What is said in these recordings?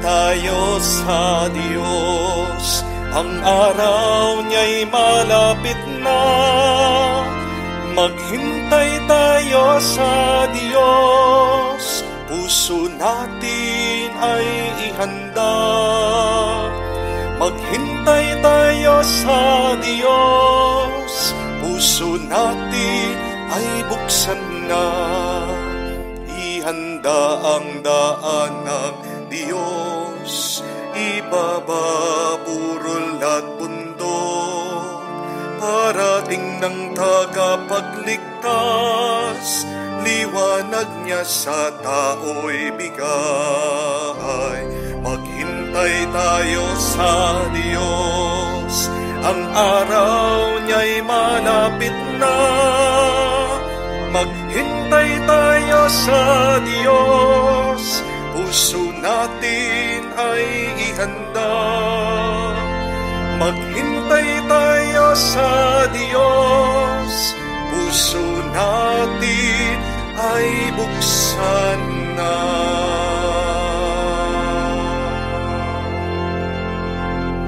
tayo sa Diyos, ang araw niya'y malapit na. Maghintay tayo sa Diyos, puso natin ay ihanda. Maghintay tayo sa Diyos, puso natin ay buksan na. Ihanda ang daan ng Diyos, ibababurol at bundok, parating ng tagapagligtas, liwanag niya sa tao'y bigay. Maghintay tayo sa Diyos, ang araw niya'y malapit na. Maghintay tayo sa Diyos, puso natin ay ihanda. Maghintay tayo sa Diyos, puso natin ay buksan na.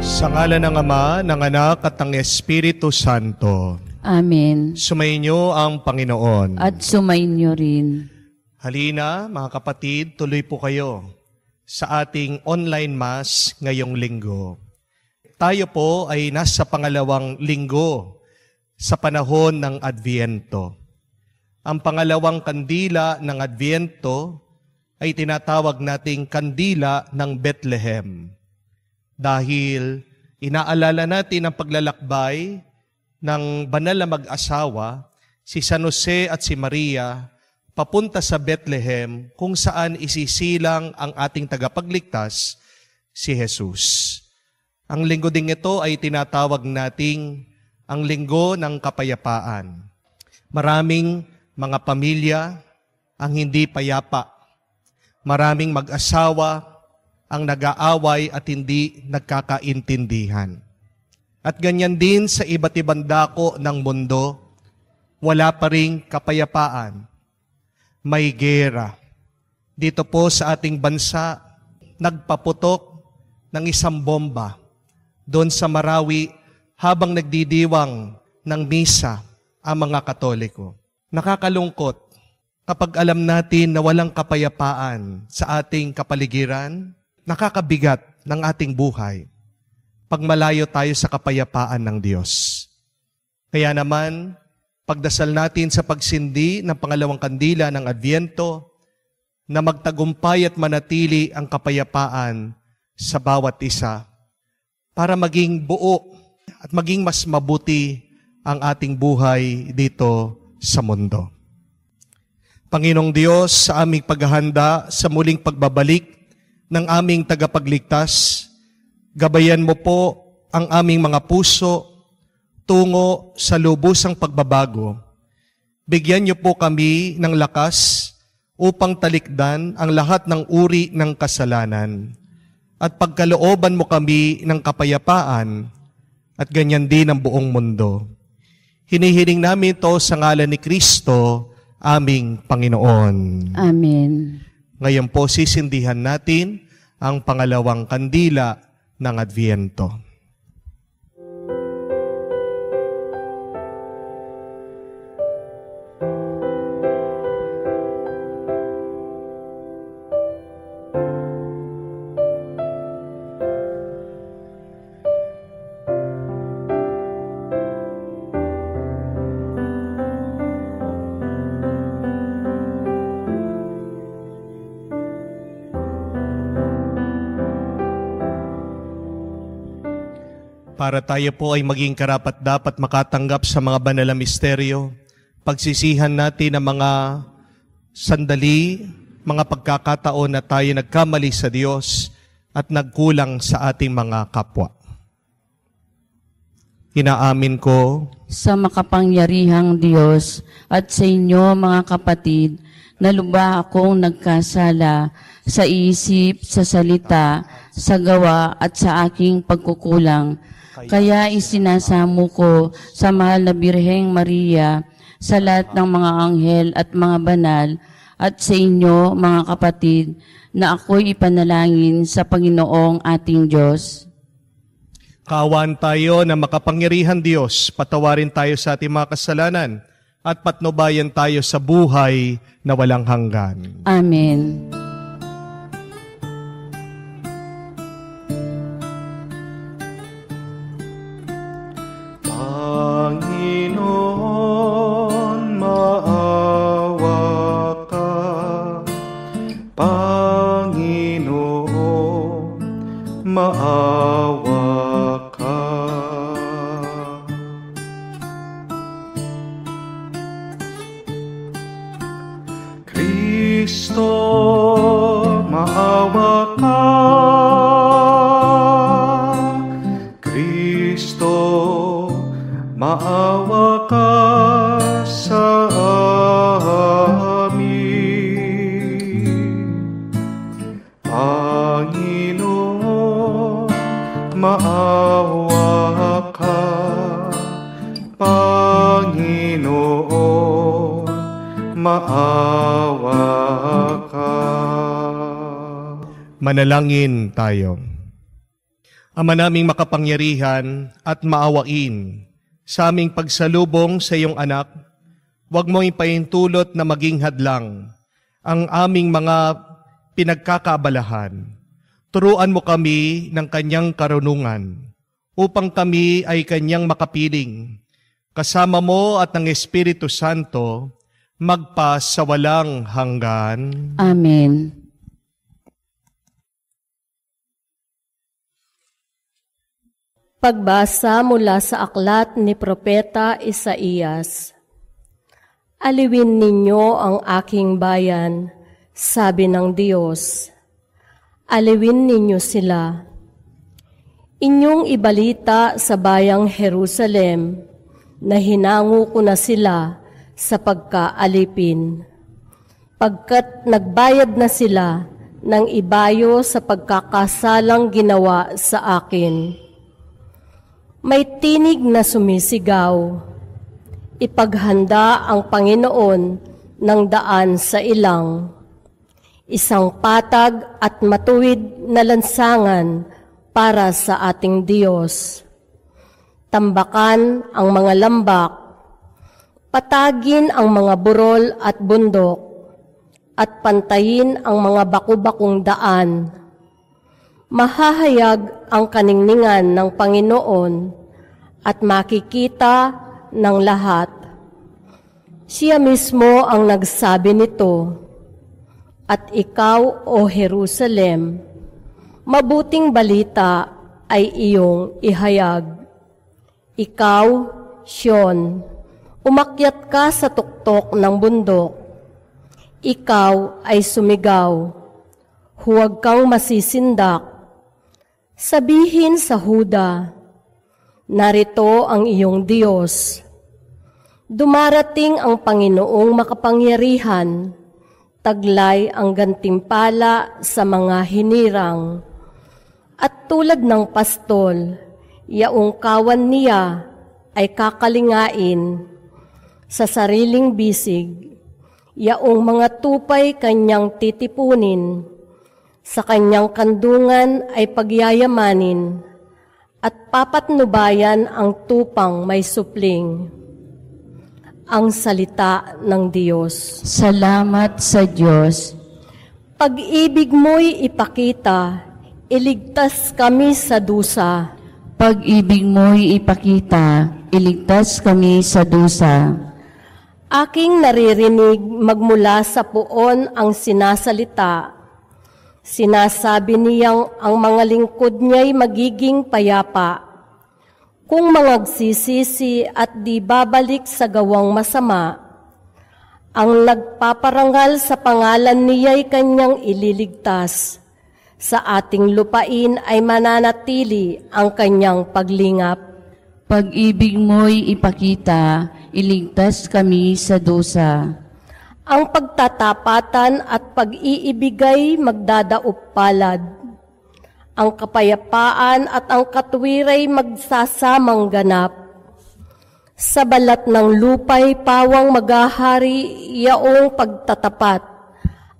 Sa ngalan ng Ama, ng Anak at ng Espiritu Santo. Amen. Sumainyo ang Panginoon. At sumainyo rin. Halina, mga kapatid, tuloy po kayo sa ating online mass ngayong linggo. Tayo po ay nasa pangalawang linggo sa panahon ng Adviento. Ang pangalawang kandila ng Adviento ay tinatawag nating kandila ng Bethlehem. Dahil inaalala natin ang paglalakbay ng banal na mag-asawa, si San Jose at si Maria, papunta sa Bethlehem kung saan isisilang ang ating tagapagligtas, si Jesus. Ang linggo ding ito ay tinatawag nating ang linggo ng kapayapaan. Maraming mga pamilya ang hindi payapa. Maraming mag-asawa ang nag-aaway at hindi nagkakaintindihan. At ganyan din sa iba't ibang dako ng mundo, wala pa ring kapayapaan. May gera. Dito po sa ating bansa, nagpaputok ng isang bomba doon sa Marawi habang nagdidiwang ng misa ang mga Katoliko. Nakakalungkot kapag alam natin na walang kapayapaan sa ating kapaligiran, nakakabigat ng ating buhay pag malayo tayo sa kapayapaan ng Diyos. Kaya naman, pagdasal natin sa pagsindi ng pangalawang kandila ng Adviento na magtagumpay at manatili ang kapayapaan sa bawat isa para maging buo at maging mas mabuti ang ating buhay dito sa mundo. Panginoong Diyos, sa aming paghahanda sa muling pagbabalik ng aming tagapagligtas, gabayan mo po ang aming mga puso tungo sa lubusang pagbabago. Bigyan niyo po kami ng lakas upang talikdan ang lahat ng uri ng kasalanan at pagkalooban mo kami ng kapayapaan at ganyan din ang buong mundo. Hinihiling namin ito sa ngalan ni Kristo, aming Panginoon. Amen. Ngayon po sisindihan natin ang pangalawang kandila ng Adviento. Para tayo po ay maging karapat-dapat makatanggap sa mga banal na misteryo, pagsisihan natin ang mga sandali, mga pagkakataon na tayo nagkamali sa Diyos at nagkulang sa ating mga kapwa. Inaamin ko sa makapangyarihang Diyos at sa inyo mga kapatid, na lubha akong nagkasala sa isip, sa salita, sa gawa at sa aking pagkukulang. Kaya isinasamo ko sa mahal na Birheng Maria, sa lahat ng mga anghel at mga banal, at sa inyo, mga kapatid, na ako'y ipanalangin sa Panginoong ating Diyos. Kaawaan tayo na makapangyarihan Diyos, patawarin tayo sa ating mga kasalanan, at patnubayan tayo sa buhay na walang hanggan. Amen. Panginoon, maawa ka. Panginoon, maawa ka. Kristo, maawa ka. Kristo, maawa ka sa amin. Panginoon, maawa ka. Panginoon, maawa ka. Manalangin tayo. Ama naming makapangyarihan at maawain, sa aming pagsalubong sa iyong anak, huwag mo ipahintulot na maging hadlang ang aming mga pinagkakaabalahan. Turuan mo kami ng kanyang karunungan upang kami ay kanyang makapiling. Kasama mo at ng Espiritu Santo, magpa sa walang hanggan. Amen. Pagbasa mula sa aklat ni Propeta Isaías. Aliwin ninyo ang aking bayan, sabi ng Diyos. Aliwin ninyo sila. Inyong ibalita sa bayang Jerusalem na hinango ko na sila sa pagkaalipin. Pagkat nagbayad na sila ng ibayo sa pagkakasalang ginawa sa akin. May tinig na sumisigaw, ipaghanda ang Panginoon ng daan sa ilang, isang patag at matuwid na lansangan para sa ating Diyos. Tambakan ang mga lambak, patagin ang mga burol at bundok, at pantayin ang mga baku-bakong daan. Mahahayag ang kaningningan ng Panginoon at makikita ng lahat. Siya mismo ang nagsabi nito. At ikaw, O Jerusalem, mabuting balita ay iyong ihayag. Ikaw, Sion, umakyat ka sa tuktok ng bundok. Ikaw ay sumigaw. Huwag kang masisindak. Sabihin sa Huda, narito ang iyong Diyos. Dumarating ang Panginoong makapangyarihan, taglay ang gantimpala sa mga hinirang. At tulad ng pastol, yaong kawan niya ay kakalingain. Sa sariling bisig, yaong mga tupay kanyang titipunin. Sa kanyang kandungan ay pagyayamanin at papatnubayan ang tupang may supling. Ang salita ng Diyos. Salamat sa Diyos. Pag-ibig mo'y ipakita, iligtas kami sa dusa. Pag-ibig mo'y ipakita, iligtas kami sa dusa. Aking naririnig magmula sa puon ang sinasalita. Sinasabi niyang ang mga lingkod niya'y magiging payapa. Kung mangagsisisi at di babalik sa gawang masama, ang nagpaparangal sa pangalan niya'y kanyang ililigtas. Sa ating lupain ay mananatili ang kanyang paglingap. Pag-ibig mo'y ipakita, iligtas kami sa dusa. Ang pagtatapatan at pag-iibigay magdadaop palad. Ang kapayapaan at ang katuwiray magsasamang ganap. Sa balat ng lupay pawang maghahari yaong pagtatapat.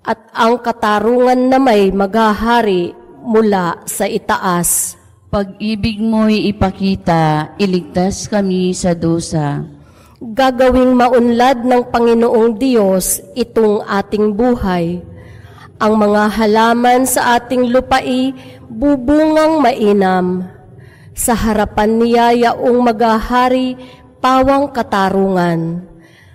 at ang katarungan na may maghahari mula sa itaas. Pag-ibig mo'y ipakita, iligtas kami sa dusa. Gagawing maunlad ng Panginoong Diyos itong ating buhay. Ang mga halaman sa ating lupai bubungang mainam. Sa harapan niya yaong maghahari pawang katarungan.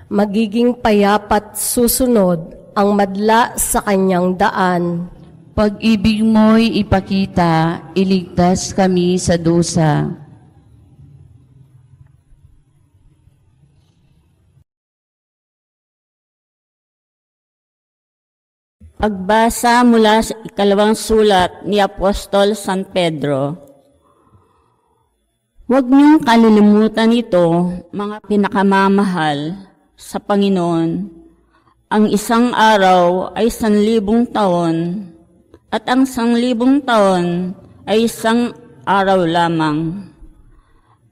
Magiging payapat susunod ang madla sa kanyang daan. Pag-ibig mo'y ipakita, iligtas kami sa dusa. Pagbasa mula sa ikalawang sulat ni Apostol San Pedro. Huwag niyong kalilimutan ito, mga pinakamamahal sa Panginoon. Ang isang araw ay 1,000 taon, at ang 1,000 taon ay isang araw lamang.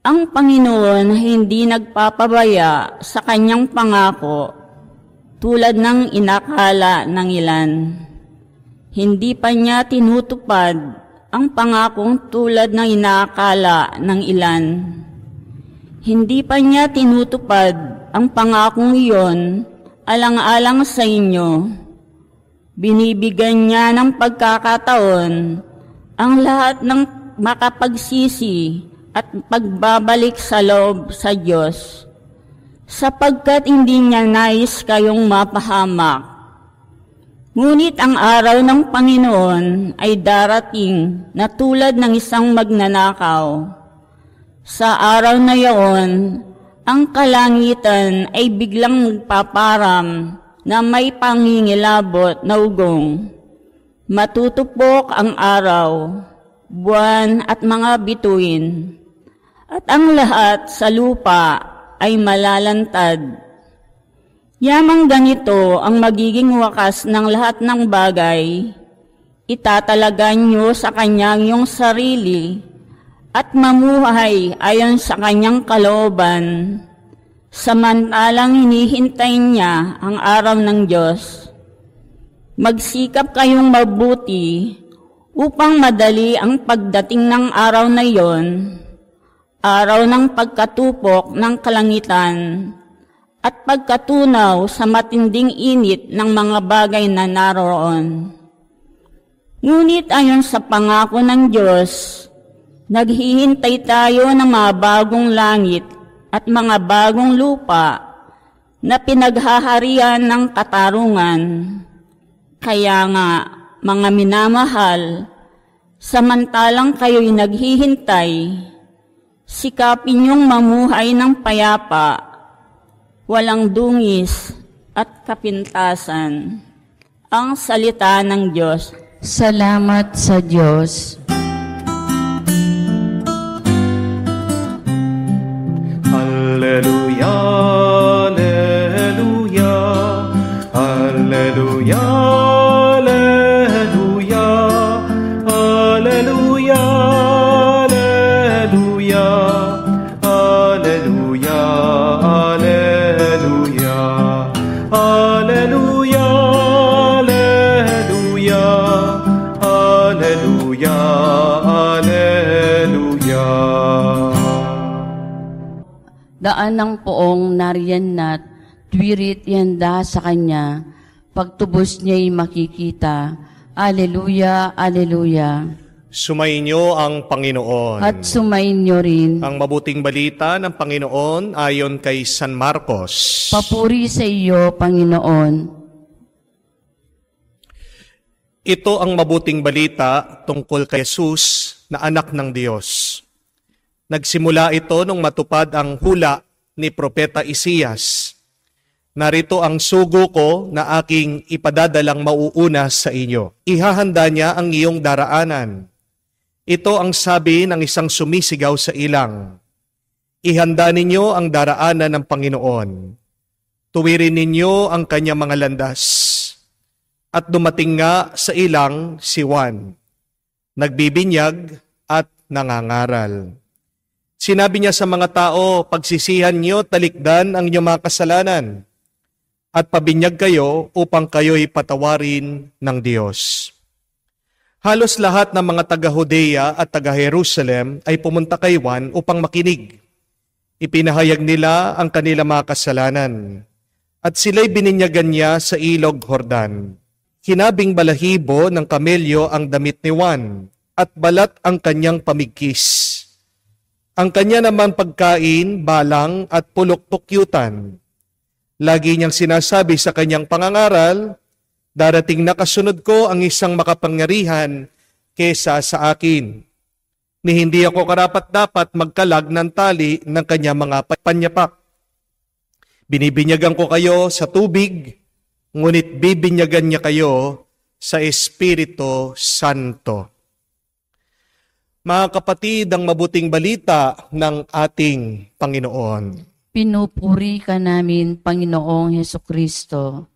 Ang Panginoon hindi nagpapabaya sa kanyang pangako tulad ng inakala ng ilan. Hindi pa niya tinutupad ang pangakong tulad ng inaakala ng ilan. Hindi pa niya tinutupad ang pangakong iyon alang-alang sa inyo. Binibigyan niya ng pagkakataon ang lahat ng makapagsisi at pagbabalik sa loob sa Diyos, sapagkat hindi niya nais kayong mapahamak. Ngunit ang araw ng Panginoon ay darating na tulad ng isang magnanakaw. Sa araw na iyon, ang kalangitan ay biglang magpaparam na may pangingilabot na ugong. Matutupok ang araw, buwan at mga bituin, at ang lahat sa lupa ay malalantad. Yamang ganito ang magiging wakas ng lahat ng bagay. Itatalagan niyo sa kanyang iyong sarili at mamuhay ayon sa kanyang kalooban, samantalang hinihintay niya ang araw ng Diyos. Magsikap kayong mabuti upang madali ang pagdating ng araw na iyon, araw ng pagkatupok ng kalangitan at pagkatunaw sa matinding init ng mga bagay na naroon. Ngunit ayon sa pangako ng Diyos, naghihintay tayo ng mga bagong langit at mga bagong lupa na pinaghaharian ng katarungan. Kaya nga, mga minamahal, samantalang kayo'y naghihintay, sikapin niyong mamuhay ng payapa, walang dungis at kapintasan. Ang salita ng Diyos. Salamat sa Diyos. Alleluia, alleluia, alleluia, alleluia, alleluia, alleluia, alleluia, alleluia, alleluia, alleluia, alleluia. Daan ng poong nariyan na't tuwirit ihanda sa kanya, pagtubos niya'y makikita. Aleluya, aleluya. Sumainyo ang Panginoon. At sumainyo rin. Ang mabuting balita ng Panginoon ayon kay San Marcos. Papuri sa iyo, Panginoon. Ito ang mabuting balita tungkol kay Jesus na anak ng Diyos. Nagsimula ito nung matupad ang hula ni Propeta Isaias. Narito ang sugo ko na aking ipadadalang mauuna sa inyo. Ihahanda niya ang iyong daraanan. Ito ang sabi ng isang sumisigaw sa ilang. Ihanda ninyo ang daraanan ng Panginoon. Tuwirin ninyo ang kanyang mga landas. At dumating nga sa ilang si Juan, nagbibinyag at nangangaral. Sinabi niya sa mga tao, pagsisihan niyo, talikdan ang inyong mga kasalanan. at pabinyag kayo upang kayo'y patawarin ng Diyos. Halos lahat ng mga taga-Judea at taga-Jerusalem ay pumunta kay Juan upang makinig. Ipinahayag nila ang kanilang mga kasalanan at sila'y bininyagan niya sa ilog Jordan. Hinabing balahibo ng kamelyo ang damit ni Juan at balat ang kanyang pamigkis. Ang kanya naman pagkain, balang at pulok-pukyutan. Lagi niyang sinasabi sa kanyang pangangaral, darating na kasunod ko ang isang makapangyarihan kesa sa akin, ni hindi ako karapat-dapat magkalag ng tali ng kanyang mga panyapak. Binibinyagan ko kayo sa tubig, ngunit bibinyagan niya kayo sa Espiritu Santo. Mga kapatid, ang mabuting balita ng ating Panginoon. Pinupuri ka namin, Panginoong Hesukristo.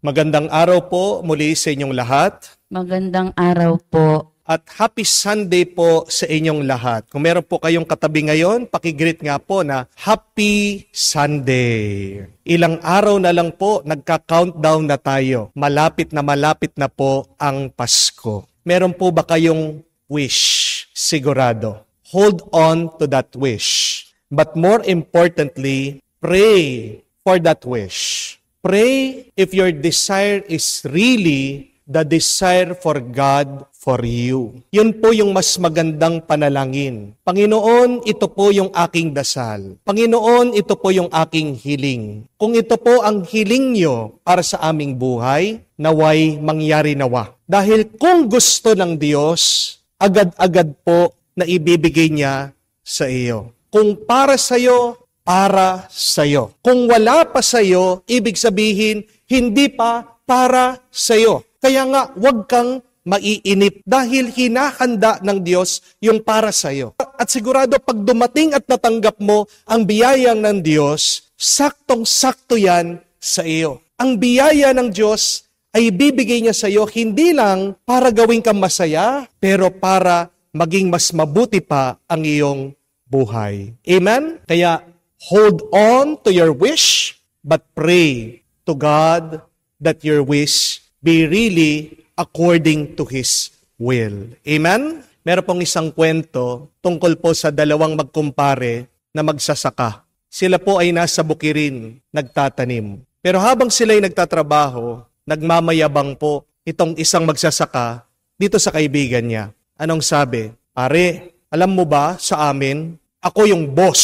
Magandang araw po muli sa inyong lahat. Magandang araw po. At happy Sunday po sa inyong lahat. Kung meron po kayong katabi ngayon, pakigreet nga po na Happy Sunday. Ilang araw na lang po, nagka-countdown na tayo. Malapit na po ang Pasko. Meron po ba kayong wish? Sigurado. Hold on to that wish. But more importantly, pray for that wish. Pray if your desire is really the desire for God for you. Yun po yung mas magandang panalangin. Panginoon, ito po yung aking dasal. Panginoon, ito po yung aking hiling. Kung ito po ang hiling nyo para sa aming buhay, naway mangyari nawa. Dahil kung gusto ng Diyos, agad-agad po na ibibigay niya sa iyo. Kung para sa iyo, para sa iyo. Kung wala pa sa iyo, ibig sabihin, hindi pa para sa iyo. Kaya nga, huwag kang maiinip dahil hinahanda ng Diyos yung para sa iyo. At sigurado pag dumating at natanggap mo ang biyayang ng Diyos, saktong-sakto yan sa iyo. Ang biyaya ng Diyos ay bibigay niya sa iyo hindi lang para gawing kang masaya, pero para maging mas mabuti pa ang iyong buhay. Amen? Kaya hold on to your wish, but pray to God that your wish be really according to His will. Amen? Meron pong isang kwento tungkol po sa dalawang magkumpare na magsasaka. Sila po ay nasa bukirin, nagtatanim. Pero habang sila'y nagtatrabaho, nagmamayabang po itong isang magsasaka dito sa kaibigan niya. Anong sabi? Pare, alam mo ba sa amin, ako yung boss.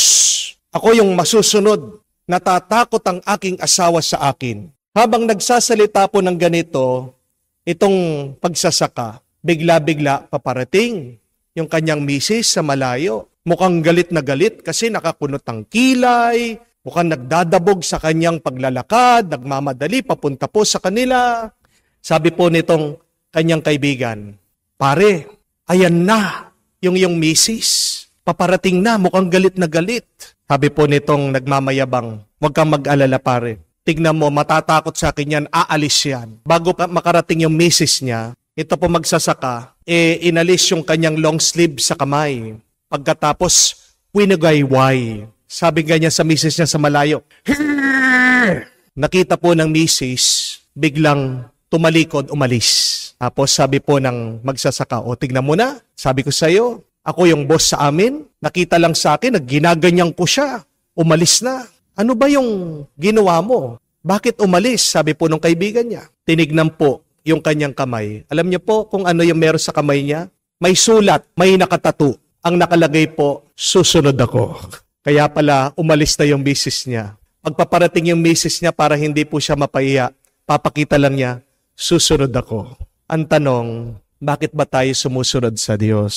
Ako yung masusunod. Natatakot ang aking asawa sa akin. Habang nagsasalita po ng ganito, itong pagsasaka, bigla-bigla paparating yung kanyang misis sa malayo. Mukhang galit na galit kasi nakakunot ang kilay, mukhang nagdadabog sa kanyang paglalakad, nagmamadali papunta po sa kanila. Sabi po nitong kanyang kaibigan, pare, ayan na yung iyong misis. Paparating na, mukhang galit na galit. Sabi po nitong nagmamayabang, huwag kang mag-alala pare. Tignan mo, matatakot sa akin yan, aalis yan. Bago makarating yung misis niya, ito po magsasaka, inalis yung kanyang long sleeve sa kamay. Pagkatapos, winagayway. Sabi ganyan sa misis niya sa malayo. Nakita po ng misis, biglang tumalikod, umalis. Tapos sabi po ng magsasaka, o tignan mo na, sabi ko sa'yo, ako yung boss sa amin, nakita lang sa akin, nagginaganyan ko siya, umalis na. Ano ba yung ginawa mo? Bakit umalis? Sabi po nung kaibigan niya. Tinignan po yung kanyang kamay. Alam niyo po kung ano yung meron sa kamay niya? May sulat, may nakatattoo. Ang nakalagay po, susunod ako. Kaya pala, umalis na yung misis niya. Pagpaparating yung misis niya para hindi po siya mapahiya, papakita lang niya, susunod ako. Ang tanong, bakit ba tayo sumusunod sa Diyos?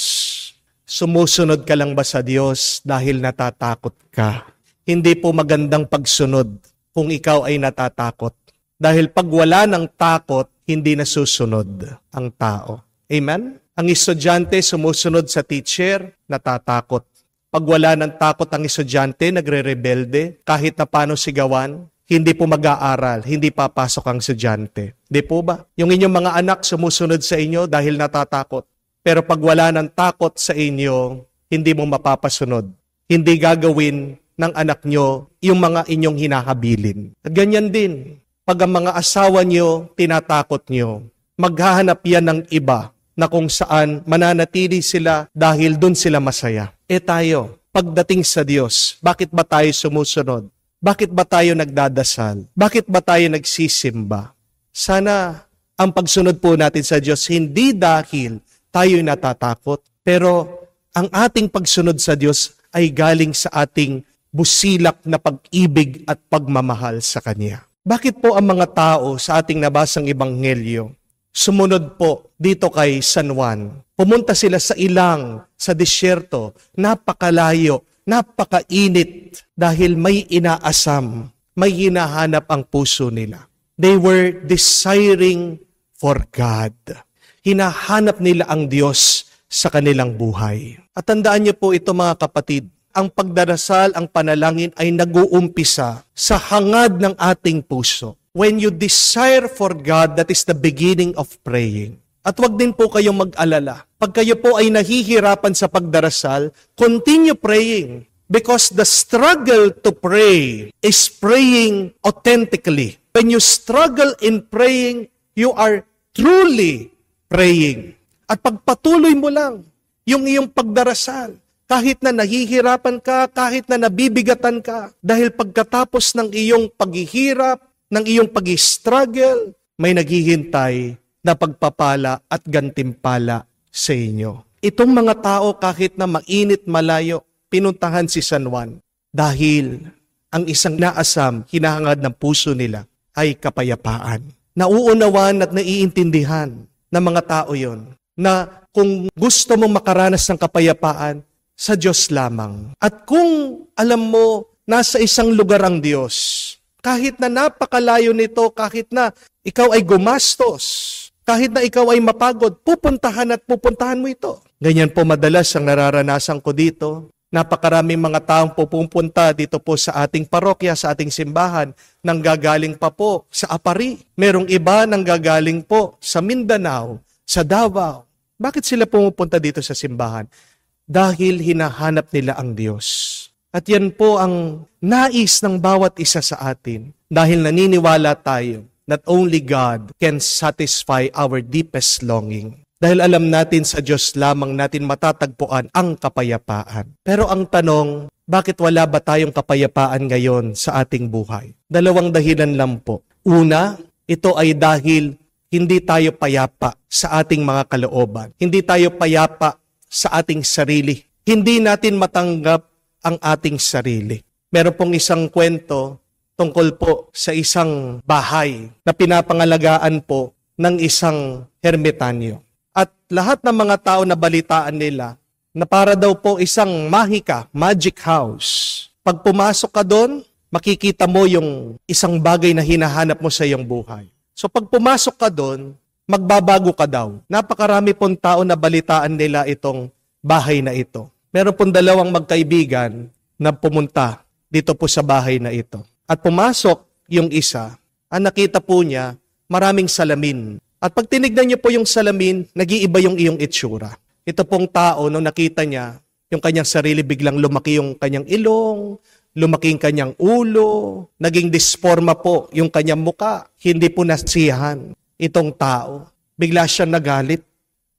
Sumusunod ka lang ba sa Diyos dahil natatakot ka? Hindi po magandang pagsunod kung ikaw ay natatakot. Dahil pag wala ng takot, hindi nasusunod ang tao. Amen? Ang estudyante sumusunod sa teacher, natatakot. Pag wala ng takot ang estudyante, nagre-rebelde, kahit na paano sigawan, hindi po mag-aaral, hindi papasok ang estudyante. Di po ba? Yung inyong mga anak sumusunod sa inyo dahil natatakot. Pero pag wala ng takot sa inyo, hindi mo mapapasunod. Hindi gagawin ng anak nyo yung mga inyong hinahabilin. At ganyan din, pag ang mga asawa nyo tinatakot nyo, maghahanap yan ng iba na kung saan mananatili sila dahil dun sila masaya. Tayo, pagdating sa Diyos, bakit ba tayo sumusunod? Bakit ba tayo nagdadasal? Bakit ba tayo nagsisimba? Sana ang pagsunod po natin sa Diyos hindi dahil tayo natatakot, pero ang ating pagsunod sa Diyos ay galing sa ating busilak na pag-ibig at pagmamahal sa Kanya. Bakit po ang mga tao sa ating nabasang ebanghelyo sumunod po dito kay San Juan? Pumunta sila sa ilang, sa disyerto, napakalayo, napakainit dahil may inaasam, may hinahanap ang puso nila. They were desiring for God. Hinahanap nila ang Diyos sa kanilang buhay. At tandaan niyo po ito mga kapatid, ang pagdarasal, ang panalangin ay nag-uumpisa sa hangad ng ating puso. When you desire for God, that is the beginning of praying. At wag din po kayong mag-alala. Pag kayo po ay nahihirapan sa pagdarasal, continue praying. Because the struggle to pray is praying authentically. When you struggle in praying, you are truly praying. At pagpatuloy mo lang yung iyong pagdarasal. Kahit na nahihirapan ka, kahit na nabibigatan ka. Dahil pagkatapos ng iyong paghihirap, ng iyong pag-struggle, may naghihintay na pagpapala at gantimpala sa inyo. Itong mga tao kahit na mainit malayo, pinuntahan si San Juan dahil ang isang naasam, hinahangad ng puso nila ay kapayapaan. Nauunawan at naiintindihan ng mga tao yon na kung gusto mong makaranas ng kapayapaan, sa Diyos lamang. At kung alam mo, nasa isang lugar ang Diyos, kahit na napakalayo nito, kahit na ikaw ay gumastos, kahit na ikaw ay mapagod, pupuntahan mo ito. Ganyan po madalas ang nararanasan ko dito. Napakaraming mga taong pupunta dito po sa ating parokya, sa ating simbahan, nanggagaling pa po sa Apari. Merong iba nanggagaling po sa Mindanao, sa Davao. Bakit sila pumupunta dito sa simbahan? Dahil hinahanap nila ang Diyos. At yan po ang nais ng bawat isa sa atin. Dahil naniniwala tayo that only God can satisfy our deepest longing. Dahil alam natin sa Diyos lamang natin matatagpuan ang kapayapaan. Pero ang tanong, bakit wala ba tayong kapayapaan ngayon sa ating buhay? Dalawang dahilan lang po. Una, ito ay dahil hindi tayo payapa sa ating mga kalooban. Hindi tayo payapa sa ating sarili. Hindi natin matanggap ang ating sarili. Meron pong isang kwento tungkol po sa isang bahay na pinapangalagaan po ng isang hermitanyo. At lahat ng mga tao na balitaan nila na para daw po isang mahika, magic house. Pag pumasok ka doon, makikita mo yung isang bagay na hinahanap mo sa iyong buhay. So pag pumasok ka doon, magbabago ka daw. Napakarami pong tao na balitaan nila itong bahay na ito. Meron pong dalawang magkaibigan na pumunta dito po sa bahay na ito. At pumasok yung isa, ang nakita po niya, maraming salamin. At pag tinignan niyo po yung salamin, nag-iiba yung iyong itsura. Ito pong tao, nung nakita niya, yung kanyang sarili, biglang lumaki yung kanyang ilong, lumaki yung kanyang ulo, naging disforma po yung kanyang muka. Hindi po nasiyahan itong tao. Bigla siya nagalit.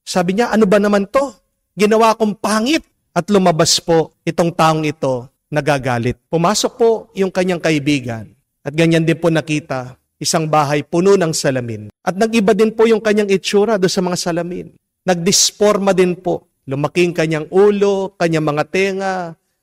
Sabi niya, ano ba naman to? Ginawa kong pangit. At lumabas po itong taong ito nagagalit. Pumasok po yung kanyang kaibigan. At ganyan din po nakita, isang bahay puno ng salamin. At nag-iba din po yung kanyang itsura doon sa mga salamin. Nagdisforma din po. Lumaking kanyang ulo, kanyang mga tenga,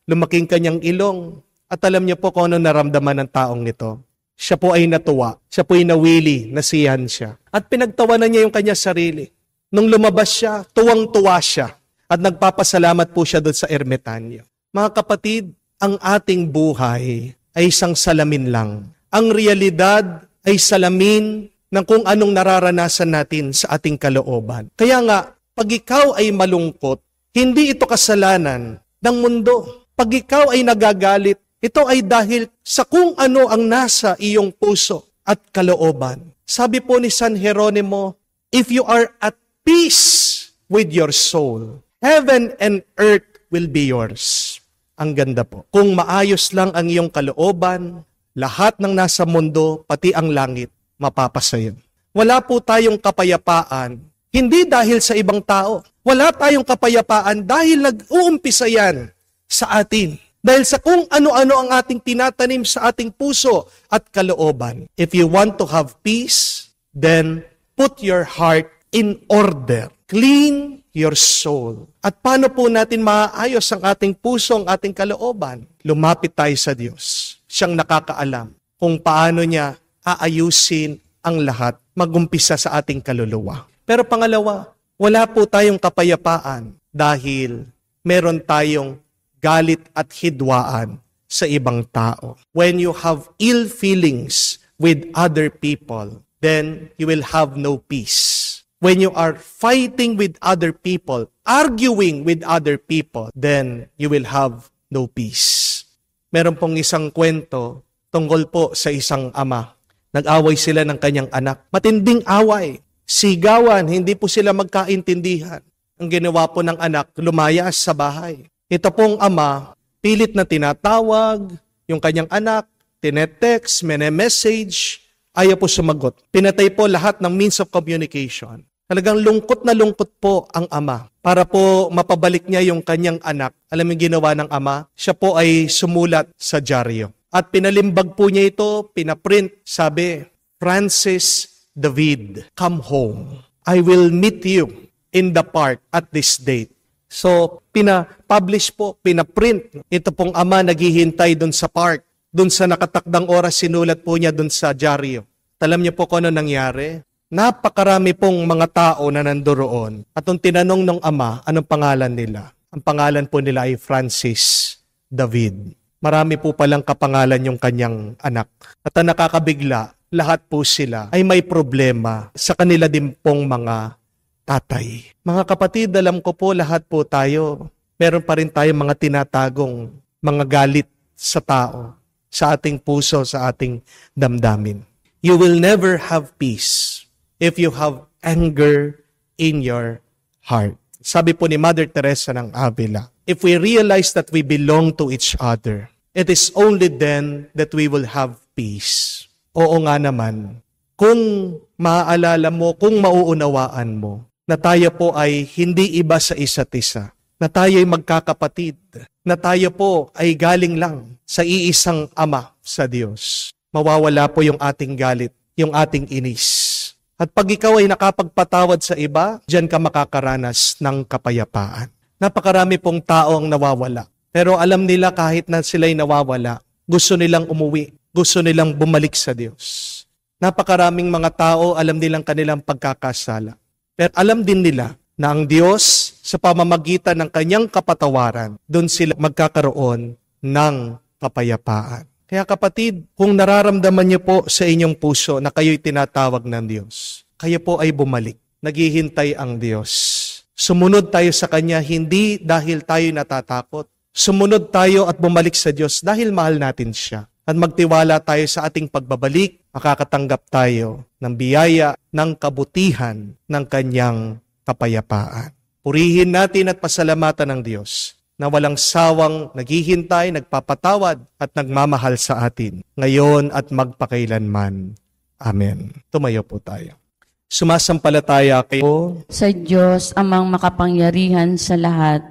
lumaking kanyang ilong. At alam niyo po kung ano naramdaman ng taong ito. Siya po ay natuwa. Siya po ay nawili, nasiyahan siya. At pinagtawanan niya yung kanyang sarili. Nung lumabas siya, tuwang-tuwa siya. At nagpapasalamat po siya doon sa ermitanyo. Mga kapatid, ang ating buhay ay isang salamin lang. Ang realidad ay salamin ng kung anong nararanasan natin sa ating kalooban. Kaya nga, pag ikaw ay malungkot, hindi ito kasalanan ng mundo. Pag ikaw ay nagagalit, ito ay dahil sa kung ano ang nasa iyong puso at kalooban. Sabi po ni San Jeronimo, if you are at peace with your soul, heaven and earth will be yours. Ang ganda po. Kung maayos lang ang iyong kalooban, lahat ng nasa mundo, pati ang langit, mapapasayo. Wala po tayong kapayapaan, hindi dahil sa ibang tao. Wala tayong kapayapaan dahil nag-uumpisa yan sa atin. Dahil sa kung ano-ano ang ating tinatanim sa ating puso at kalooban. If you want to have peace, then put your heart in order. Clean your soul. At paano po natin maaayos ang ating puso, ang ating kalooban? Lumapit tayo sa Diyos. Siyang nakakaalam kung paano niya aayusin ang lahat, magumpisa sa ating kaluluwa. Pero pangalawa, wala po tayong kapayapaan dahil meron tayong galit at hidwaan sa ibang tao. When you have ill feelings with other people, then you will have no peace. When you are fighting with other people, arguing with other people, then you will have no peace. Meron pong isang kwento tungkol po sa isang ama. Nag-away sila ng kanyang anak. Matinding away. Sigawan, hindi po sila magkaintindihan. Ang ginawa po ng anak, lumayas sa bahay. Ito pong ama, pilit na tinatawag yung kanyang anak, tinetext, message, ayaw po sumagot. Pinatay po lahat ng means of communication. Talagang lungkot na lungkot po ang ama. Para po mapabalik niya yung kanyang anak. Alam mo yung ginawa ng ama? Siya po ay sumulat sa dyaryo. At pinalimbag po niya ito, pinaprint, sabi, Francis David, come home. I will meet you in the park at this date. So, pina-publish po, pinaprint. Ito pong ama naghihintay dun sa park. Dun sa nakatakdang oras, sinulat po niya dun sa dyaryo. Alam niyo po kung ano nangyari? Napakarami pong mga tao na nandoon. At nung tinanong ng ama, anong pangalan nila? Ang pangalan po nila ay Francis David. Marami po palang kapangalan yung kanyang anak. At ang nakakabigla, lahat po sila ay may problema sa kanila din pong mga tatay. Mga kapatid, alam ko po lahat po tayo, meron pa rin tayong mga tinatagong mga galit sa tao, sa ating puso, sa ating damdamin. You will never have peace if you have anger in your heart. Sabi po ni Mother Teresa ng Avila, if we realize that we belong to each other, it is only then that we will have peace. Oo nga naman, kung maaalala mo, kung mauunawaan mo, na tayo po ay hindi iba sa isa't isa, na tayo ay magkakapatid, na tayo po ay galing lang sa iisang Ama sa Diyos. Mawawala po yung ating galit, yung ating inis. At pag ikaw ay nakapagpatawad sa iba, diyan ka makakaranas ng kapayapaan. Napakarami pong tao ang nawawala. Pero alam nila kahit na sila'y nawawala, gusto nilang umuwi, gusto nilang bumalik sa Diyos. Napakaraming mga tao, alam nilang kanilang pagkakasala. Pero alam din nila na ang Diyos, sa pamamagitan ng kanyang kapatawaran, doon sila magkakaroon ng kapayapaan. Kaya kapatid, kung nararamdaman niyo po sa inyong puso na kayo'y tinatawag ng Diyos, kayo po ay bumalik. Naghihintay ang Diyos. Sumunod tayo sa Kanya hindi dahil tayo natatakot. Sumunod tayo at bumalik sa Diyos dahil mahal natin Siya. At magtiwala tayo sa ating pagbabalik, makakatanggap tayo ng biyaya, ng kabutihan ng Kanyang kapayapaan. Purihin natin at pasalamatan ng Diyos na walang sawang naghihintay, nagpapatawad at nagmamahal sa atin, ngayon at magpakailanman. Amen. Tumayo po tayo. Sumasampalataya kayo Sa Diyos, amang makapangyarihan sa lahat,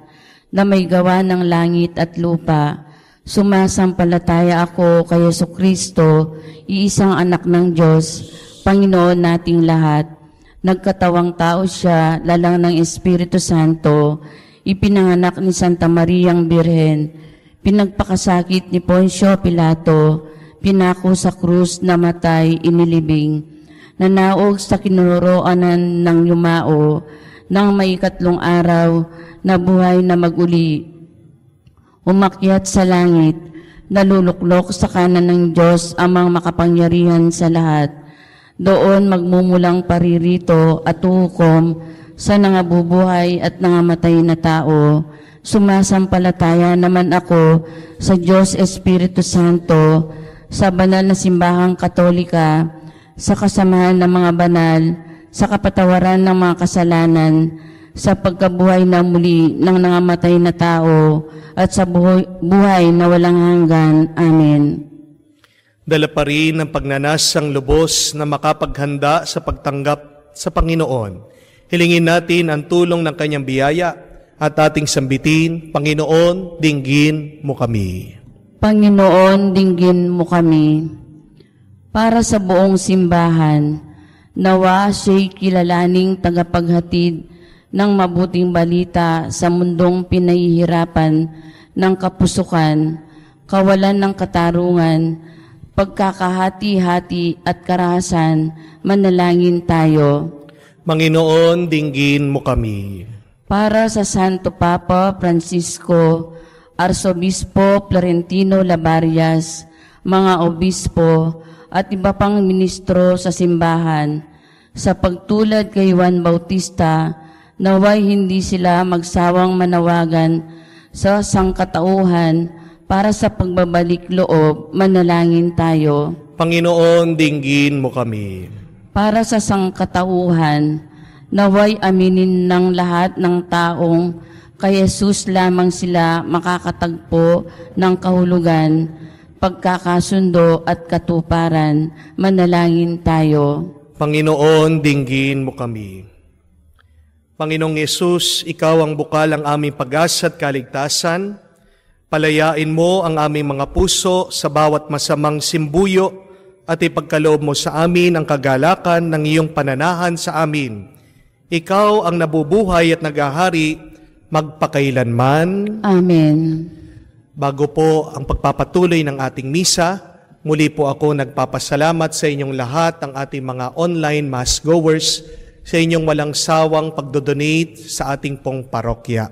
na may gawa ng langit at lupa. Sumasampalataya ako kay Jesucristo, iisang anak ng Diyos, Panginoon nating lahat. Nagkatawang tao siya, lalang ng Espiritu Santo, ipinanganak ni Santa Mariang Birhen, pinagpakasakit ni Poncio Pilato, pinako sa krus, namatay, inilibing, nanaog sa kinuroonan ng yumao, nang may 3 araw, nabuhay na maguli, umakyat sa langit, naluluklok sa kanan ng Diyos, amang makapangyarihan sa lahat. Doon magmumulang paririto at hukom sa nangabubuhay at nangamatay na tao. Sumasampalataya naman ako sa Diyos Espiritu Santo, sa banal na simbahang Katolika, sa kasamahan ng mga banal, sa kapatawaran ng mga kasalanan, sa pagkabuhay na muli ng nangamatay na tao at sa buhay na walang hanggan. Amen. Dala pa rin ang pagnanasang lubos na makapaghanda sa pagtanggap sa Panginoon. Hilingin natin ang tulong ng Kanyang biyaya at ating sambitin, Panginoon, dinggin mo kami. Panginoon, dinggin mo kami. Para sa buong simbahan, nawa siya'y kilalaning tagapaghatid ng mabuting balita sa mundong pinahihirapan ng kapusukan, kawalan ng katarungan, pagkakahati-hati at karahasan. Manalangin tayo. Panginoon, dinggin mo kami. Para sa Santo Papa Francisco, Arsobispo Florentino Labarias, mga obispo at iba pang ministro sa simbahan, sa pagtulad kay Juan Bautista, naway hindi sila magsawang manawagan sa sangkatauhan para sa pagbabalik loob. Manalangin tayo. Panginoon, dinggin mo kami. Para sa sangkatauhan, naway aminin ng lahat ng taong kay Jesus lamang sila makakatagpo ng kahulugan, pagkakasundo at katuparan. Manalangin tayo. Panginoon, dinggin mo kami. Panginoong Yesus, Ikaw ang bukal ang aming pag-asa at kaligtasan. Palayain mo ang aming mga puso sa bawat masamang simbuyo at ipagkaloob mo sa amin ang kagalakan ng iyong pananahan sa amin. Ikaw ang nabubuhay at naghahari magpakailanman. Amen. Bago po ang pagpapatuloy ng ating misa, muli po ako nagpapasalamat sa inyong lahat, ang ating mga online mass goers, sa inyong walang sawang pagdodonate sa ating pong parokya.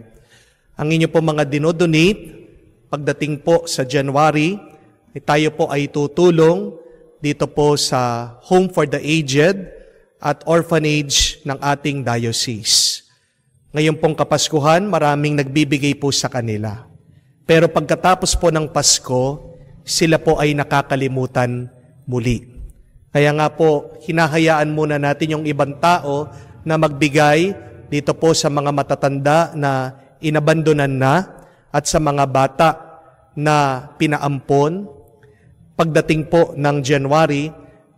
Ang inyo po mga dinodonate, pagdating po sa January, tayo po ay tutulong dito po sa Home for the Aged at Orphanage ng ating diocese. Ngayon pong Kapaskuhan, maraming nagbibigay po sa kanila. Pero pagkatapos po ng Pasko, sila po ay nakakalimutan muli. Kaya nga po, hinahayaan muna natin yung ibang tao na magbigay dito po sa mga matatanda na inabandonan na at sa mga bata na pinaampon. Pagdating po ng January,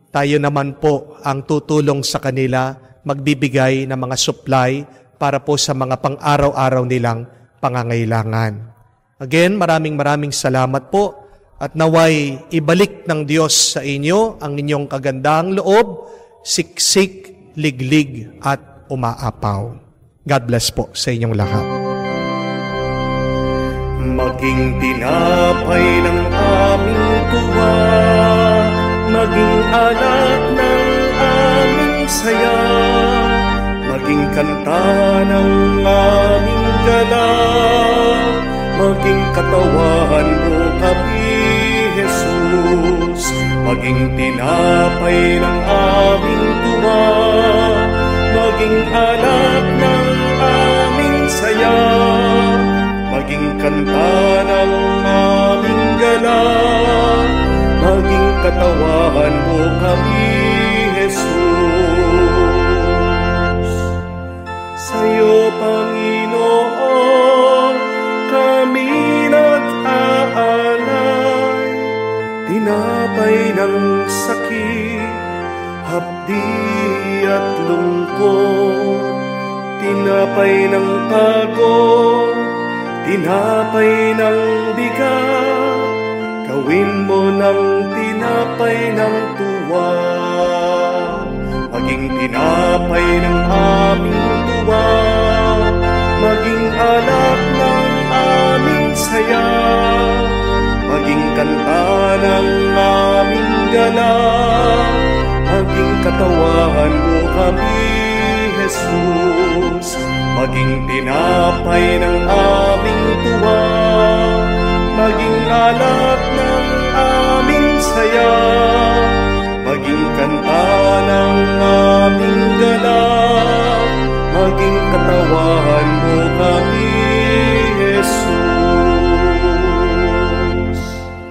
tayo naman po ang tutulong sa kanila, magbibigay ng mga supply para po sa mga pang-araw-araw nilang pangangailangan. Again, maraming salamat po at naway ibalik ng Diyos sa inyo ang inyong kagandang loob, siksik, liglig at umaapaw. God bless po sa inyong lahat. Maging tinapay ng aming tuwa, maging alak ng aming saya, maging kanta ng aming gala, maging katawan mo kami, Jesus. Maging tinapay ng aming tuwa, maging alak ng aming saya, maging kanta ng aming gala, maging katawan mo kami, Jesus. Sa'yo, Panginoon, kami nag-aalay, tinapay ng sakit, hapdi at lungkot, tinapay ng pagod, tinapay ng bigat, gawin mo ng tinapay ng tuwa. Maging tinapay ng aming tuwa, maging alak ng aming saya, maging kanta ng aming gala, maging katawan mo kami, Jesus. Maging tinapay ng aming tuwa, maging alak ng aming saya, maging kanta ng aming gala, maging katawan mo kami, Jesus.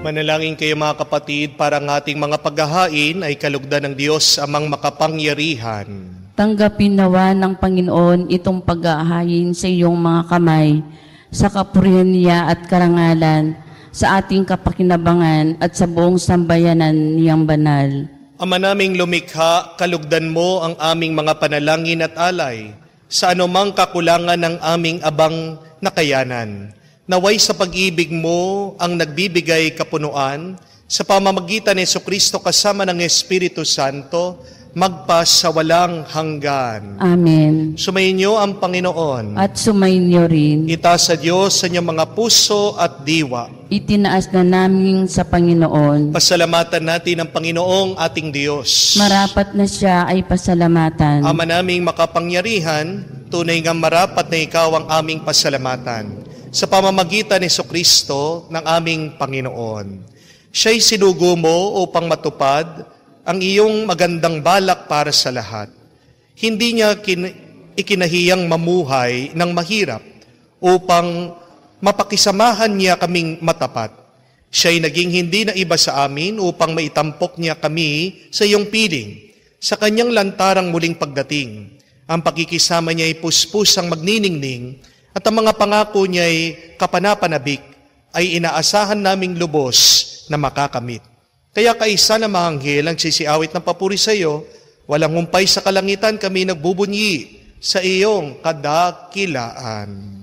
Manalangin kayo mga kapatid para ang ating mga paghahain ay kalugdan ng Diyos amang makapangyarihan. Tanggapin nawa ng Panginoon itong pag-aahayin sa iyong mga kamay, sa kapurihan niya at karangalan, sa ating kapakinabangan at sa buong sambayanan niyang banal. Ama naming lumikha, kalugdan mo ang aming mga panalangin at alay sa anumang kakulangan ng aming abang nakayanan. Naway sa pag-ibig mo ang nagbibigay kapunuan sa pamamagitan ni Jesucristo kasama ng Espiritu Santo, magpas sa walang hanggan. Amen. Sumainyo ang Panginoon. At sumainyo rin. Itaas sa Diyos sa inyong mga puso at diwa. Itinaas na namin sa Panginoon. Pasalamatan natin ang Panginoong ating Diyos. Marapat na siya ay pasalamatan. Ama naming makapangyarihan, tunay nga marapat na ikaw ang aming pasalamatan sa pamamagitan ni Jesucristo ng aming Panginoon. Siya'y sinugo mo upang matupad ang iyong magandang balak para sa lahat. Hindi niya ikinahiyang mamuhay ng mahirap upang mapakisamahan niya kaming matapat. Siya'y naging hindi na iba sa amin upang maitampok niya kami sa iyong piling. Sa kanyang lantarang muling pagdating, ang pakikisama niya ay puspusang magniningning at ang mga pangako niya ay kapanapanabik ay inaasahan naming lubos na makakamit. Kaya kaisa na mga anghel ang sisiawit ng papuri sa iyo, walang humpay sa kalangitan kami nagbubunyi sa iyong kadakilaan.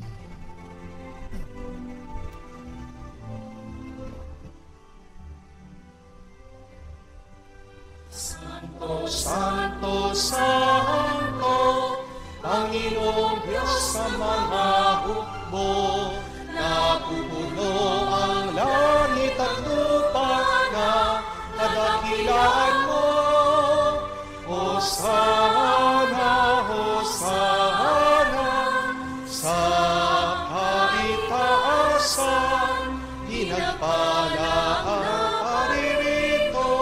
Santo, Santo, Santo, Panginoong Diyos sa mga hukbo, napupuno ang langit at lupa na kadakilaan mo. Hosana, Hosana, sa kaitaasan, pinagpala ang paririto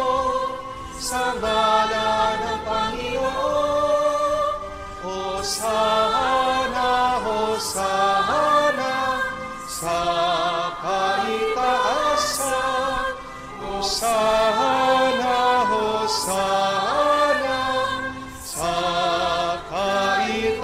sa ngalan ng Panginoon. Hosana, Hosana, sa kaitaasan, Hosana, Hosana, sa kaitaasan.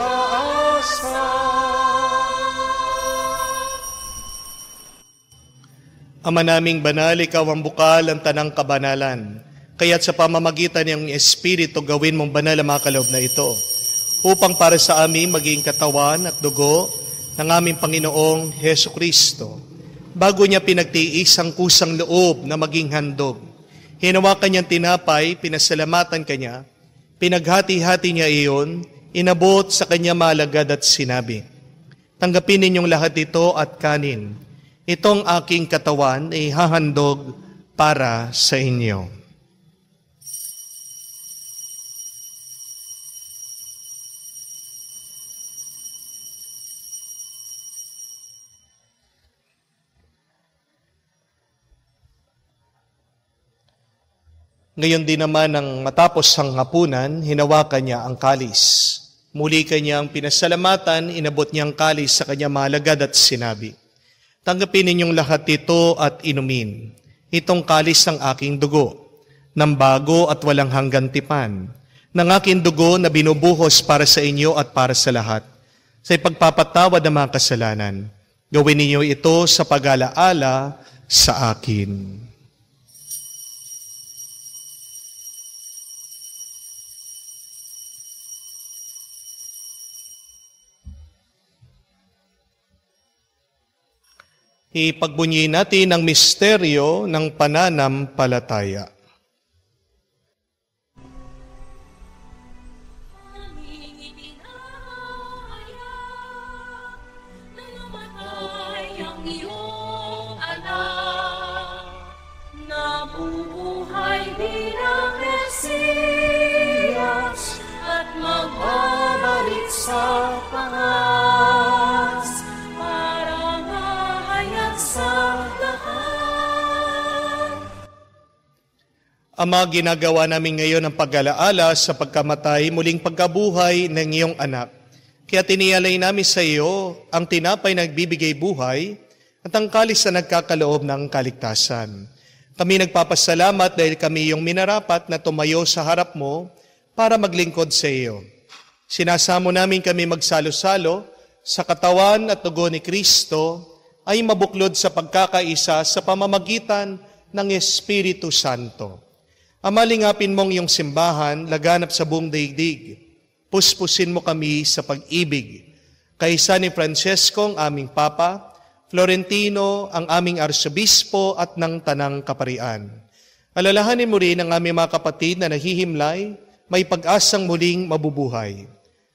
Ama naming banal, ikaw ang bukal ang tanang kabanalan. Kaya't sa pamamagitan ng Espiritu, gawin mong banal ang mga kaloob na ito, upang para sa amin maging katawan at dugo ng aming Panginoong Hesu Kristo. Bago niya pinagtiis ang kusang loob na maging handog, hinawakan niyang tinapay, pinasalamatan kanya, pinaghati-hati niya iyon, inabot sa kanya malagad at sinabi, tanggapin ninyong lahat ito at kanin. Itong aking katawan ay hahandog para sa inyo. Ngayon din naman nang matapos ang hapunan, hinawakan niya ang kalis. Muli kanyang pinasalamatan, inabot niya ang kalis sa kanya malagad at sinabi, tanggapin ninyong lahat ito at inumin. Itong kalis ng aking dugo, ng bago at walang hanggang tipan, ng aking dugo na binubuhos para sa inyo at para sa lahat, sa ipagpapatawad ng mga kasalanan. Gawin ninyo ito sa pag-alaala sa akin. Ipagbunyi natin ang misteryo ng pananampalataya. Nabubuhay bilang Mesiyas at magbabalik sa pangas. Ama, ginagawa namin ngayon ang pag-alaala sa pagkamatay, muling pagkabuhay ng iyong anak. Kaya tinialay namin sa iyo ang tinapay na nagbibigay buhay at ang kalis na nagkakaloob ng kaligtasan. Kami nagpapasalamat dahil kami iyong minarapat na tumayo sa harap mo para maglingkod sa iyo. Sinasamo namin kami magsalo-salo sa katawan at dugo ni Kristo ay mabuklod sa pagkakaisa sa pamamagitan ng Espiritu Santo. Amalingapin mong iyong simbahan, laganap sa buong daigdig. Puspusin mo kami sa pag-ibig. Kaisa ni Francesco, ang aming Papa, Florentino, ang aming Arsobispo at ng Tanang Kaparian. Alalahanin mo rin ang aming mga kapatid na nahihimlay, may pag-asang muling mabubuhay.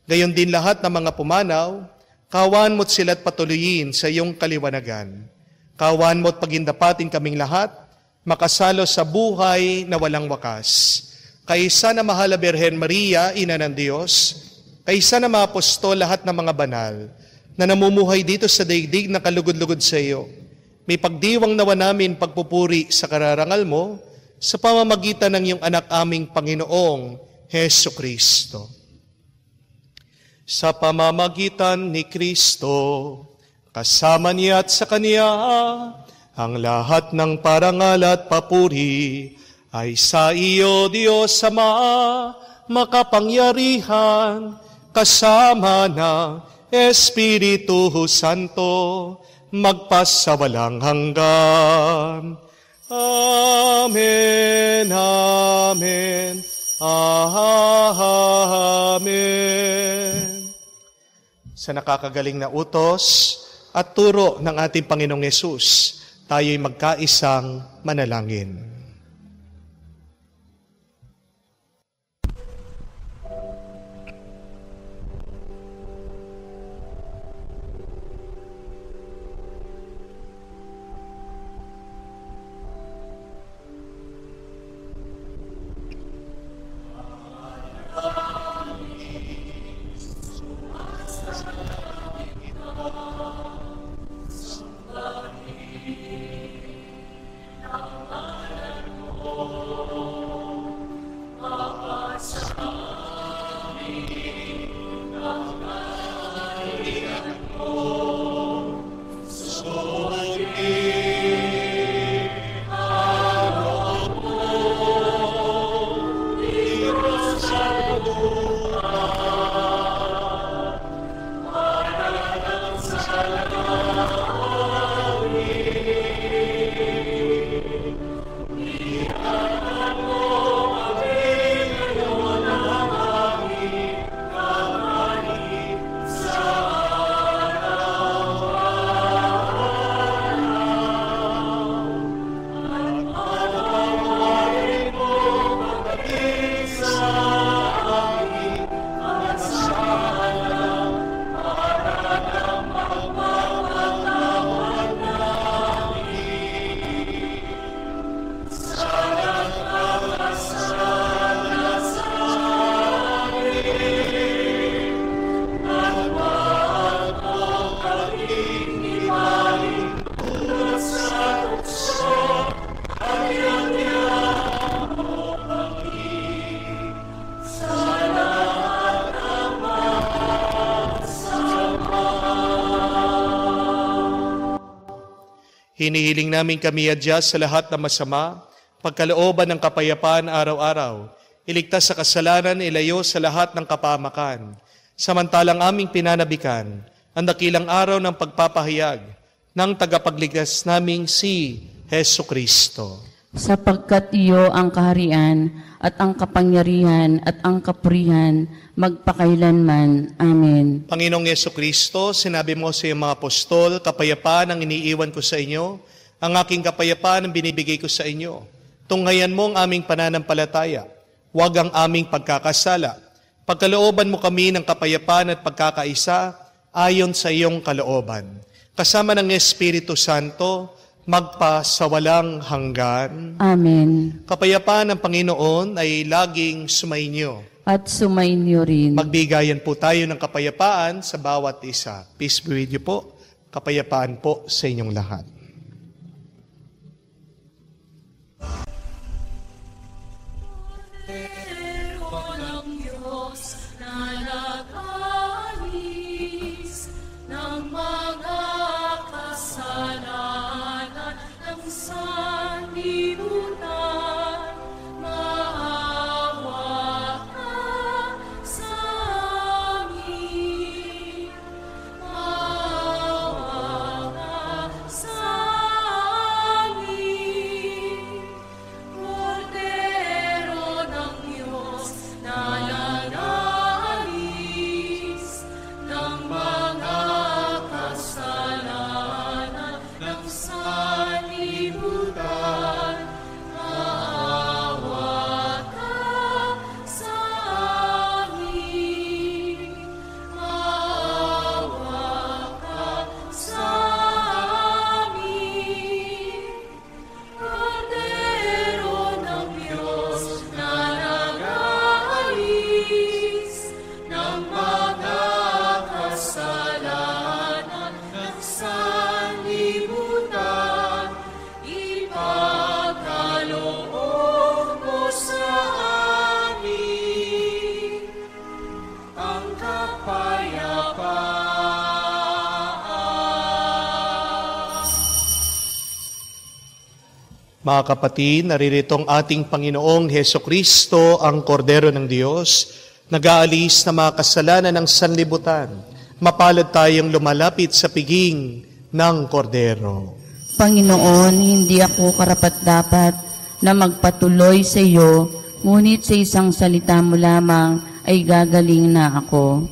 Gayon din lahat ng mga pumanaw, kawan mo't sila't patuloyin sa iyong kaliwanagan. Kawan mo't pagindapatin kaming lahat, makasalo sa buhay na walang wakas. Kaisa na mahal na Birhen Maria, Ina ng Diyos, kaisa na mga apostol lahat ng mga banal, na namumuhay dito sa daigdig na kalugod-lugod sa iyo. May pagdiwang nawa namin pagpupuri sa kararangal mo sa pamamagitan ng iyong anak aming Panginoong Hesu Kristo. Sa pamamagitan ni Kristo, kasama niya at sa Kanya, ang lahat ng parangal at papuri ay sa iyo, Diyos Ama, makapangyarihan, kasama ng Espiritu Santo, magpasawalang hanggan. Amen, amen, amen. Sa nakakagaling na utos at turo ng ating Panginoong Yesus, tayo'y magkaisang manalangin. Hinihiling namin kami adya sa lahat ng masama, pagkalooban ng kapayapaan araw-araw, iligtas sa kasalanan, ilayo sa lahat ng kapahamakan. Samantalang aming pinanabikan ang dakilang araw ng pagpapahayag ng tagapagligtas naming si Hesu Kristo. Sapagkat iyo ang kaharian at ang kapangyarihan at ang kapurihan magpakailanman. Amen. Panginoong Yesu Kristo, sinabi mo sa iyong mga apostol, kapayapaan ang iniiwan ko sa inyo, ang aking kapayapaan ang binibigay ko sa inyo. Tunghayan mo ang aming pananampalataya, huwag ang aming pagkakasala. Pagkalooban mo kami ng kapayapaan at pagkakaisa ayon sa iyong kalooban. Kasama ng Espiritu Santo, magpasawalang hanggan. Amen. Kapayapaan ng Panginoon ay laging sumainyo. At sumainyo rin. Magbigayan po tayo ng kapayapaan sa bawat isa. Peace be with you po. Kapayapaan po sa inyong lahat. Mga kapatid, naririto ang ating Panginoong Hesukristo, ang Kordero ng Diyos, nag-aalis na mga kasalanan ng sanlibutan. Mapalad tayong lumalapit sa piging ng Kordero. Panginoon, hindi ako karapat-dapat na magpatuloy sa iyo, ngunit sa isang salita mo lamang ay gagaling na ako.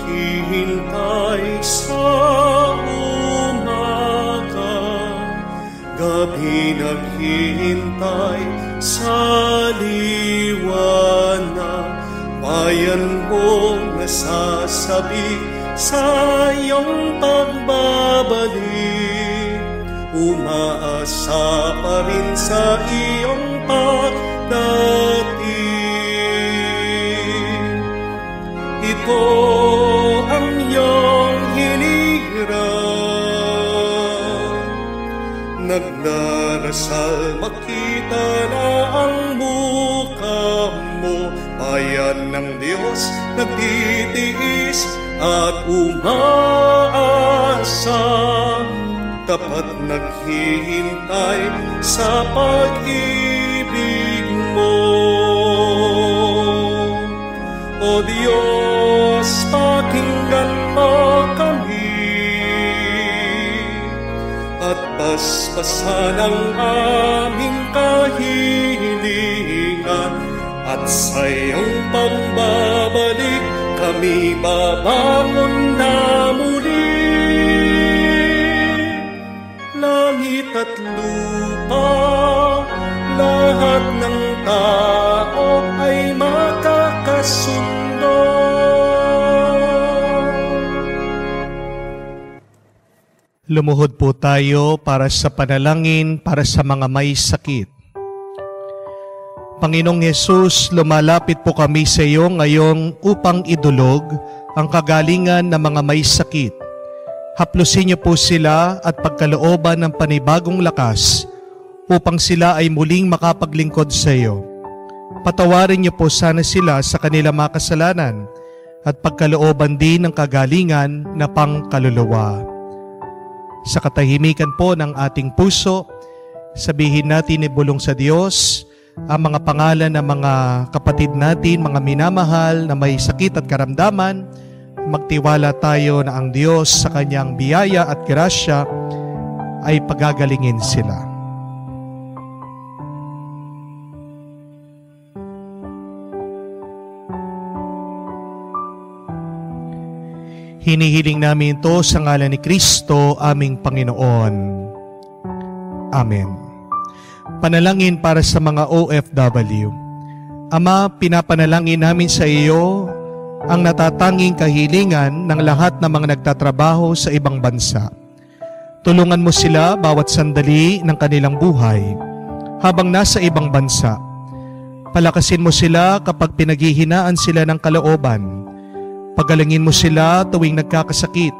Naghihintay sa umaga, gabi naghihintay sa liwanag. Bayan mo nasasabi sa iyong pagbabalik, umaasa pa rin sa iyong pagdating. Ito ang iyong hinihiram, nagdarasal makita na ang mukha mo. Bayan ng Diyos nagtitiis at umaasa, tapat naghihintay sa pag-ibig mo. O Diyos, pakinggan mo kami at paspasan ang aming kahilingan, at sa iyong pagbabalik kami babangon na muli. Langit at lupa, lahat ng tao ay makakasundo. Lumuhod po tayo para sa panalangin para sa mga may sakit. Panginoong Hesus, lumalapit po kami sa iyo ngayon upang idulog ang kagalingan ng mga may sakit. Haplusin niyo po sila at pagkalooban ng panibagong lakas upang sila ay muling makapaglingkod sa iyo. Patawarin niyo po sana sila sa kanilang mga kasalanan at pagkalooban din ng kagalingan na pangkaluluwa. Sa katahimikan po ng ating puso, sabihin natin ibulong sa Diyos ang mga pangalan ng mga kapatid natin, mga minamahal na may sakit at karamdaman. Magtiwala tayo na ang Diyos sa kanyang biyaya at grasya ay pagagalingin sila. Hinihiling namin ito sa ngalan ni Kristo, aming Panginoon. Amen. Panalangin para sa mga OFW. Ama, pinapanalangin namin sa iyo ang natatanging kahilingan ng lahat ng mga nagtatrabaho sa ibang bansa. Tulungan mo sila bawat sandali ng kanilang buhay habang nasa ibang bansa. Palakasin mo sila kapag pinaghihinaan sila ng kalooban. Pagalingin mo sila tuwing nagkakasakit.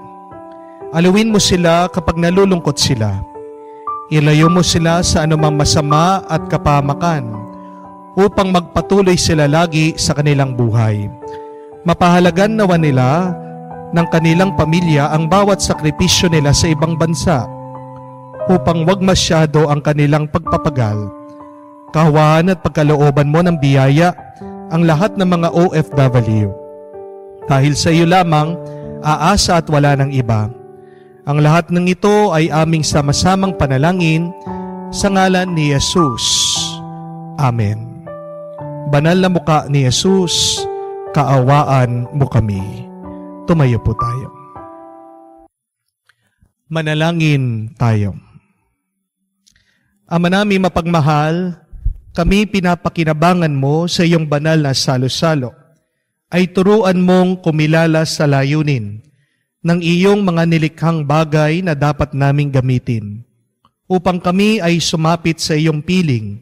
Aluin mo sila kapag nalulungkot sila. Ilayo mo sila sa anumang masama at kapahamakan upang magpatuloy sila lagi sa kanilang buhay. Mapahalagan nawa nila ng kanilang pamilya ang bawat sakripisyo nila sa ibang bansa upang wag masyado ang kanilang pagpapagal. Kaawaan at pagkalooban mo ng biyaya ang lahat ng mga OFW. Dahil sa iyo lamang, aasa at wala ng iba. Ang lahat ng ito ay aming sama-samang panalangin sa ngalan ni Jesus. Amen. Banal na mukha ni Jesus, kaawaan mo kami. Tumayo po tayo. Manalangin tayo. Ama namin mapagmahal, kami pinapakinabangan mo sa iyong banal na salo-salo, ay turuan mong kumilala sa layunin ng iyong mga nilikhang bagay na dapat naming gamitin, upang kami ay sumapit sa iyong piling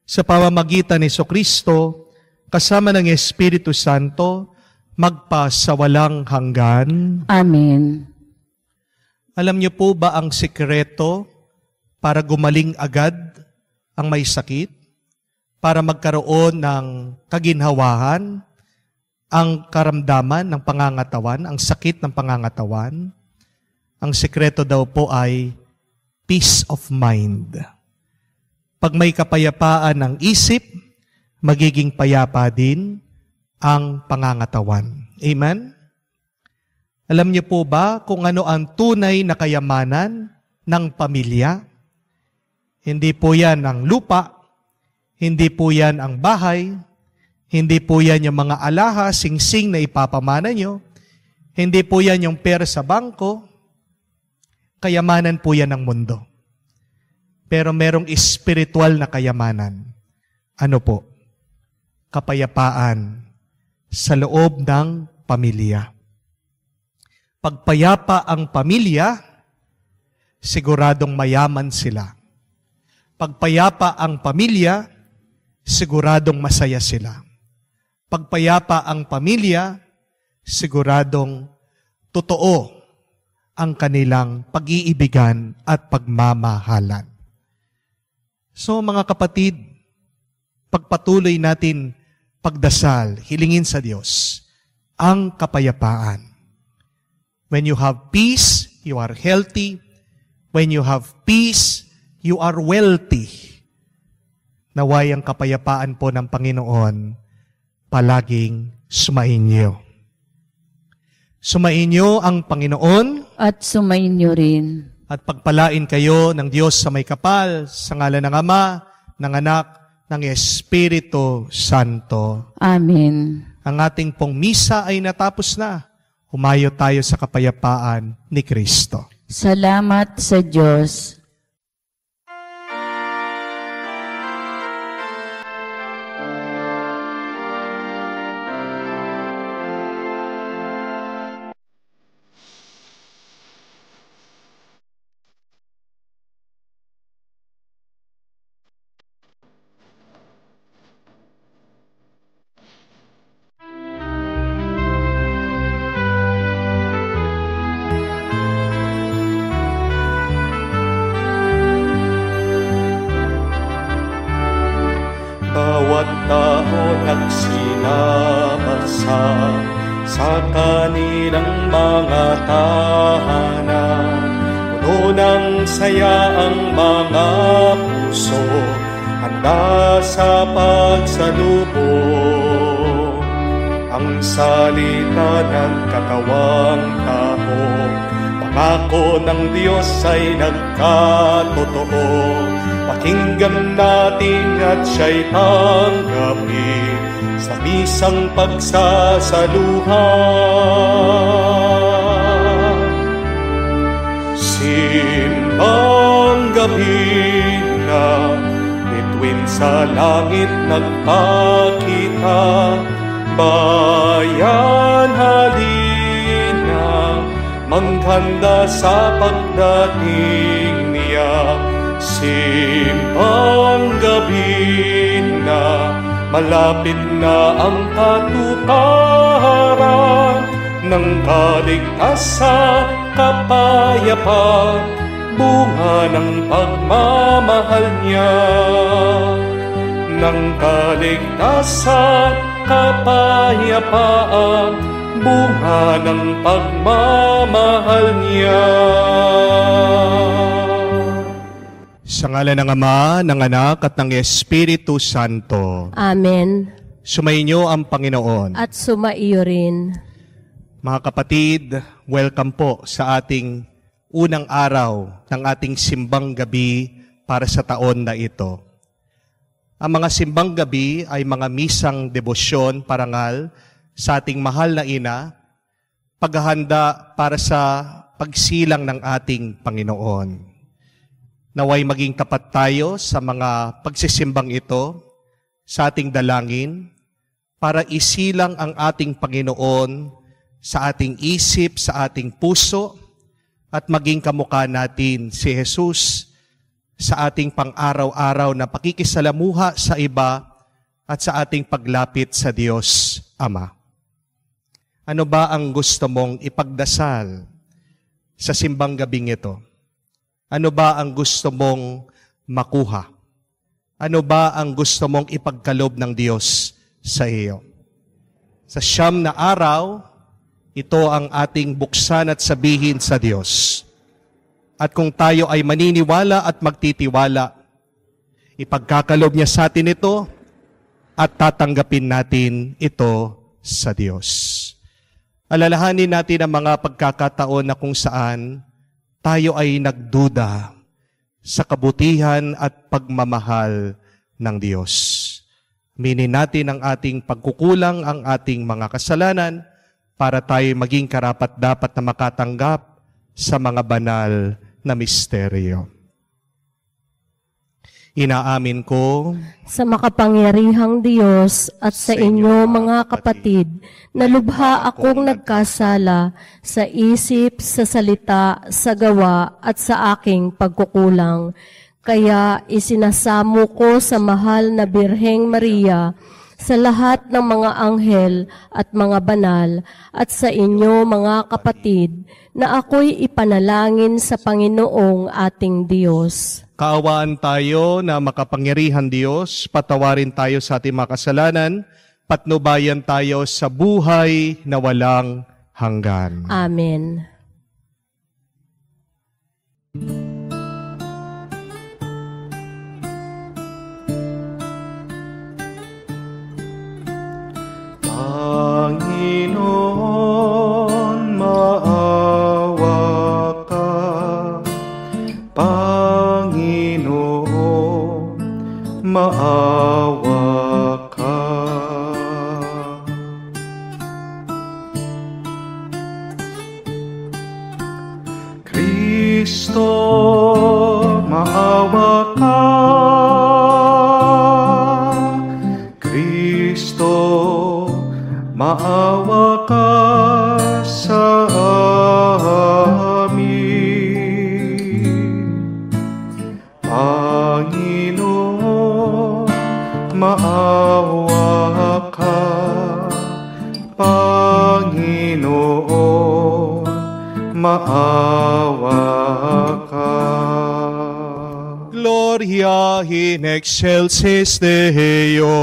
sa pamamagitan ni Jesucristo, kasama ng Espiritu Santo, magpasawalang hanggan. Amen. Alam niyo po ba ang sikreto para gumaling agad ang may sakit? Para magkaroon ng kaginhawahan, ang karamdaman ng pangangatawan, ang sakit ng pangangatawan? Ang sikreto daw po ay peace of mind. Pag may kapayapaan ng isip, magiging payapa din ang pangangatawan. Amen? Alam niyo po ba kung ano ang tunay na kayamanan ng pamilya? Hindi po yan ang lupa, hindi po yan ang bahay, hindi po yan yung mga alahas, singsing na ipapamana nyo, hindi po yan yung pera sa bangko, kayamanan po yan ng mundo. Pero merong espiritual na kayamanan. Ano po? Kapayapaan sa loob ng pamilya. Pagpayapa ang pamilya, siguradong mayaman sila. Pagpayapa ang pamilya, siguradong masaya sila. Pagpayapa ang pamilya, siguradong totoo ang kanilang pag-iibigan at pagmamahalan. So mga kapatid, pagpatuloy natin pagdasal, hilingin sa Diyos ang kapayapaan. When you have peace, you are healthy. When you have peace, you are wealthy. Naway ang kapayapaan po ng Panginoon palaging sumainyo. Sumainyo ang Panginoon At sumainyo rin. at pagpalain kayo ng Diyos sa may kapal sa ngalan ng Ama, ng Anak, ng Espiritu Santo. Amen. Ang ating pong misa ay natapos na. Humayo tayo sa kapayapaan ni Kristo. Salamat sa Diyos. Bawat tao nagsinabasa sa kanilang mga tahanan. Puno ng saya ang mga puso, handa sa pagsalubong. Ang salita ng katawang tao, pangako ng Diyos ay nagkatotoo. Pakinggan natin at siya'y tanggapin sa misang pagsasaluhan. Simbang gabi na, bituin sa langit nagpakita. Bayan halina, maghanda sa pagdating niya. Simbang gabi na, malapit na ang katuparan ng kaligtasan, kapayapaan, bunga ng pagmamahal niya. Ng kaligtasan, kapayapaan, bunga ng pagmamahal niya. Sa ngalan ng Ama, ng Anak, at ng Espiritu Santo. Amen. Sumainyo ang Panginoon. At sumaiyo rin. Mga kapatid, welcome po sa ating unang araw ng ating simbang gabi para sa taon na ito. Ang mga simbang gabi ay mga misang debosyon, parangal sa ating mahal na ina, paghahanda para sa pagsilang ng ating Panginoon. Naway maging tapat tayo sa mga pagsisimbang ito sa ating dalangin para isilang ang ating Panginoon sa ating isip, sa ating puso, at maging kamukha natin si Jesus sa ating pang-araw-araw na pakikisalamuha sa iba at sa ating paglapit sa Diyos Ama. Ano ba ang gusto mong ipagdasal sa simbang gabing ito? Ano ba ang gusto mong makuha? Ano ba ang gusto mong ipagkaloob ng Diyos sa iyo? Sa 9 na araw, ito ang ating buksan at sabihin sa Diyos. At kung tayo ay maniniwala at magtitiwala, ipagkakaloob niya sa atin ito at tatanggapin natin ito sa Diyos. Alalahanin natin ang mga pagkakataon na kung saan tayo ay nagduda sa kabutihan at pagmamahal ng Diyos. Aminin natin ang ating pagkukulang, ang ating mga kasalanan, para tayo maging karapat-dapat na makatanggap sa mga banal na misteryo. Inaamin ko sa makapangyarihang Diyos at sa inyo mga kapatid, na lubha akong nagkasala sa isip, sa salita, sa gawa at sa aking pagkukulang. Kaya isinasamo ko sa mahal na Birheng Maria, sa lahat ng mga anghel at mga banal, at sa inyo mga kapatid, na ako'y ipanalangin sa Panginoong ating Diyos. Kaawaan tayo na makapangyarihan Diyos, patawarin tayo sa ating mga kasalanan, patnubayan tayo sa buhay na walang hanggan. Amen. Panginoon, maawa ka. Panginoon, maawa ka. Kristo, maawa ka. Kristo, maawa ka sa amin. Panginoon, maawa ka. Panginoon, maawa ka. Gloria in excelsis Deo.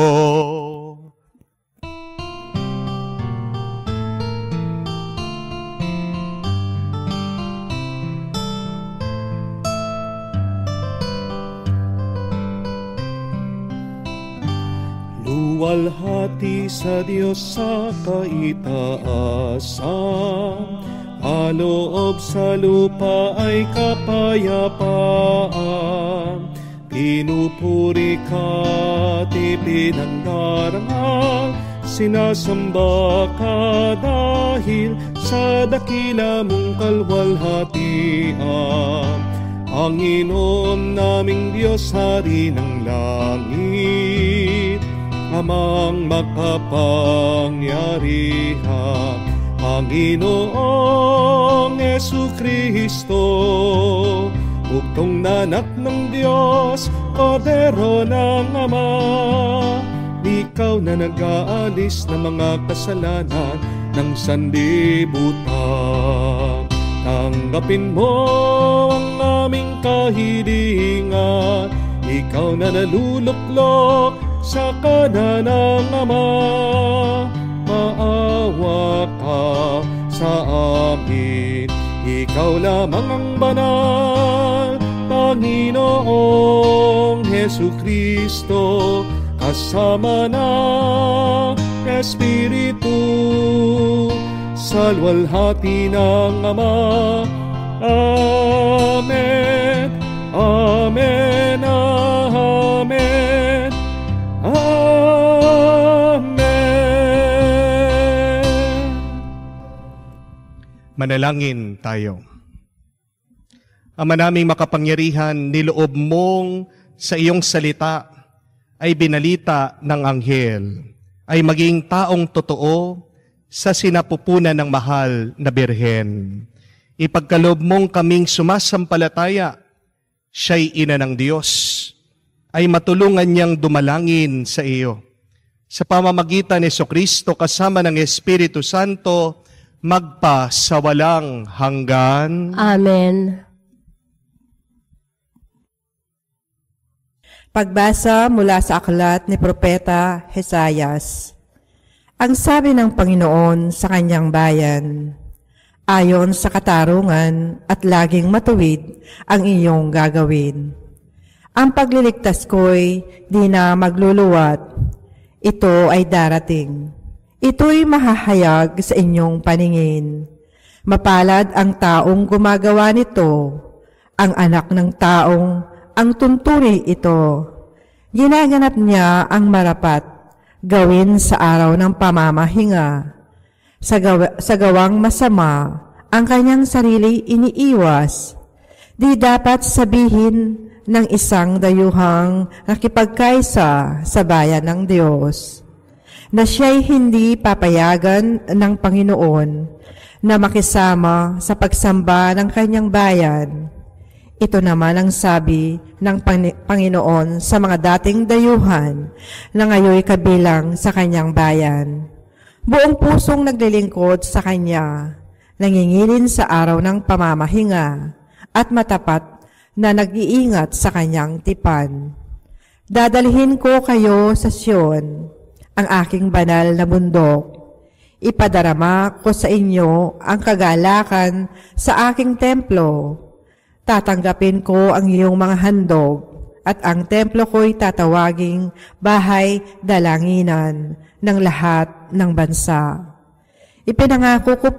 Luwalhati sa Diyos sa kaitaasan, kaloob sa lupa ay kapayapaan. Pinupuri ka at ipinandarangal, sinasamba ka dahil sa dakila mong kalwalhatian. Panginoon naming Diyos, Hari ng langit, Amang makapangyarihan, Panginoong Jesucristo, bugtong na anak ng Diyos, Kordero ng Ama. Ikaw na nag-aalis ng mga kasalanan ng sanlibutan. Tanggapin mo ang aming kahilingan, ikaw na naluluklok sa kanan ng Ama. Maawa ka sa amin, ikaw lamang ang banal, Panginoong Jesucristo, kasama ng Espiritu, sa luwalhati ng Ama. Amen, amen, amen, amen. Manalangin tayo. Ama naming makapangyarihan, niloob mong sa iyong salita ay binalita ng anghel, ay maging taong totoo sa sinapupunan ng mahal na Birhen. Ipagkaloob mong kaming sumasampalataya, siya'y ina ng Diyos, ay matulungan niyang dumalangin sa iyo. Sa pamamagitan ni Jesucristo kasama ng Espiritu Santo, magpa sa walang hanggan. Amen. Pagbasa mula sa aklat ni Propeta Hesayas. Ang sabi ng Panginoon sa kanyang bayan, ayon sa katarungan at laging matuwid ang iyong gagawin. Ang pagliligtas ko'y di na magluluwat. Ito ay darating. Ito'y mahahayag sa inyong paningin. Mapalad ang taong gumagawa nito, ang anak ng taong ang tunturi ito. Ginaganap niya ang marapat, gawin sa araw ng pamamahinga. Sa gawang masama, ang kanyang sarili iniiwas. Di dapat sabihin ng isang dayuhang nakipagkaisa sa bayan ng Diyos, na siya'y hindi papayagan ng Panginoon na makisama sa pagsamba ng kanyang bayan. Ito naman ang sabi ng Panginoon sa mga dating dayuhan na ngayoy kabilang sa kanyang bayan. Buong pusong naglilingkod sa kanya, nangingilin sa araw ng pamamahinga, at matapat na nag-iingat sa kanyang tipan. Dadalhin ko kayo sa Sion, ang aking banal na bundok. Ipadarama ko sa inyo ang kagalakan sa aking templo. Tatanggapin ko ang iyong mga handog, at ang templo ko'y tatawaging bahay dalanginan ng lahat ng bansa. Pinangako ko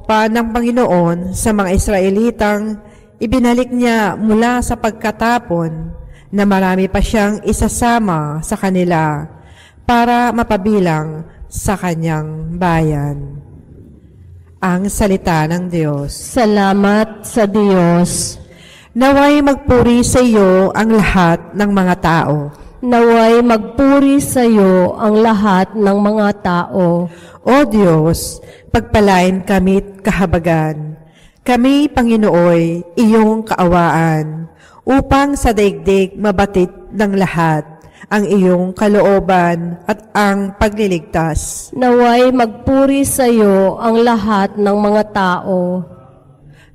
pa ng Panginoon sa mga Israelitang ibinalik niya mula sa pagkatapon na marami pa siyang isasama sa kanila para mapabilang sa kanyang bayan. Ang salita ng Diyos. Salamat sa Diyos. Naway magpuri sa iyo ang lahat ng mga tao. Naway magpuri sa iyo ang lahat ng mga tao. O Diyos, pagpalain kami't kahabagan. Kami, Panginooy, iyong kaawaan, upang sa daigdig mabatid ng lahat ang iyong kalooban at ang pagliligtas. Naway magpuri sa iyo ang lahat ng mga tao.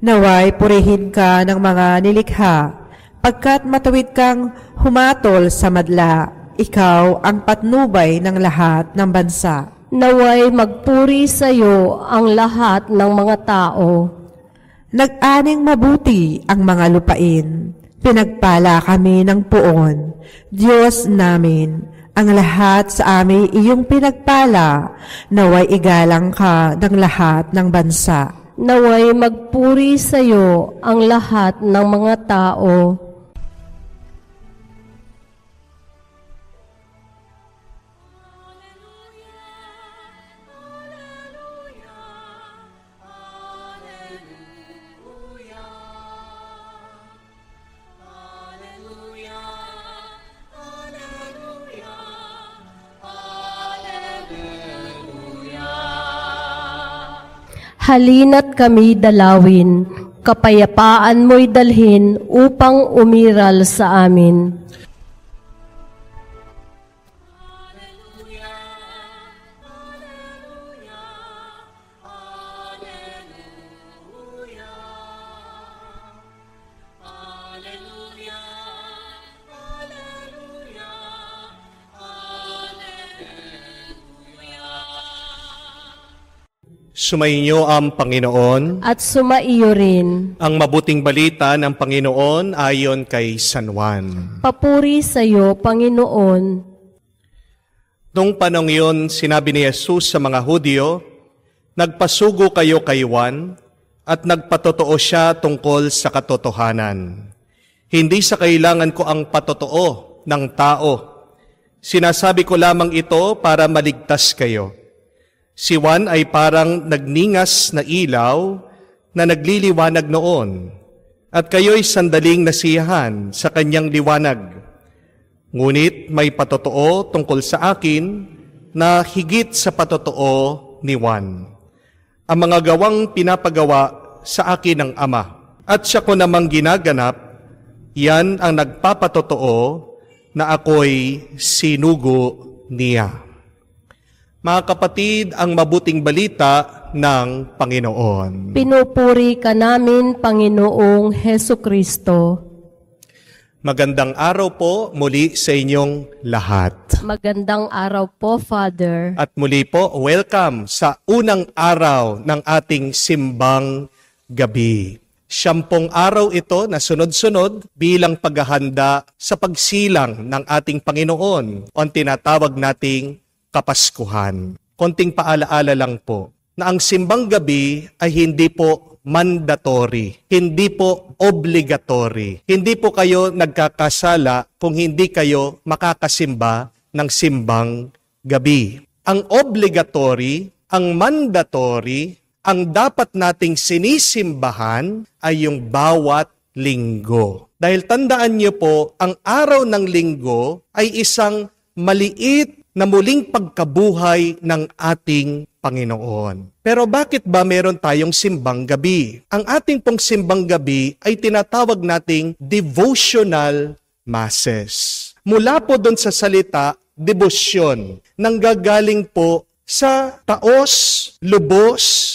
Naway purihin ka ng mga nilikha, pagkat matuwid kang humatol sa madla, ikaw ang patnubay ng lahat ng bansa. Naway magpuri sa iyo ang lahat ng mga tao. Nag-aning mabuti ang mga lupain, pinagpala kami ng puon. Diyos namin, ang lahat sa amin iyong pinagpala, naway igalang ka ng lahat ng bansa. Naway magpuri sa iyo ang lahat ng mga tao. Halina't kami dalawin, kapayapaan mo'y dalhin upang umiral sa amin. Sumainyo ang Panginoon. At sumaiyo rin. Ang mabuting balita ng Panginoon ayon kay San Juan. Papuri sa iyo, Panginoon. Noong panong yun, sinabi ni Jesus sa mga Hudyo, nagpasugo kayo kay Juan at nagpatotoo siya tungkol sa katotohanan. Hindi sa kailangan ko ang patotoo ng tao. Sinasabi ko lamang ito para maligtas kayo. Si Juan ay parang nagningas na ilaw na nagliliwanag noon, at kayo'y sandaling nasiyahan sa kanyang liwanag. Ngunit may patotoo tungkol sa akin na higit sa patotoo ni Juan. Ang mga gawang pinapagawa sa akin ng Ama, at siya ko namang ginaganap, yan ang nagpapatotoo na ako'y sinugo niya. Mga kapatid, ang mabuting balita ng Panginoon. Pinupuri ka namin, Panginoong Hesukristo. Magandang araw po muli sa inyong lahat. Magandang araw po, Father. At muli po, welcome sa unang araw ng ating simbang gabi. 10 araw ito na sunod-sunod bilang paghahanda sa pagsilang ng ating Panginoon o ang tinatawag nating Kapaskuhan. Konting paalaala lang po na ang simbang gabi ay hindi po mandatory, hindi po obligatory. Hindi po kayo nagkakasala kung hindi kayo makakasimba ng simbang gabi. Ang obligatory, ang mandatory, ang dapat nating sinisimbahan ay yung bawat linggo. Dahil tandaan niyo po, ang araw ng linggo ay isang maliit na muling pagkabuhay ng ating Panginoon. Pero bakit ba meron tayong simbang gabi? Ang ating pong simbang gabi ay tinatawag nating devotional masses. Mula po doon sa salita, debosyon, nanggagaling po sa taos, lubos,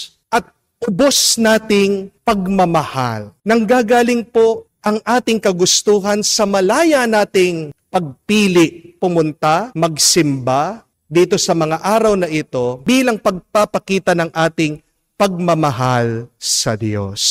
ubos nating pagmamahal. Nanggagaling po ang ating kagustuhan sa malaya nating pagpili, pumunta, magsimba dito sa mga araw na ito bilang pagpapakita ng ating pagmamahal sa Diyos.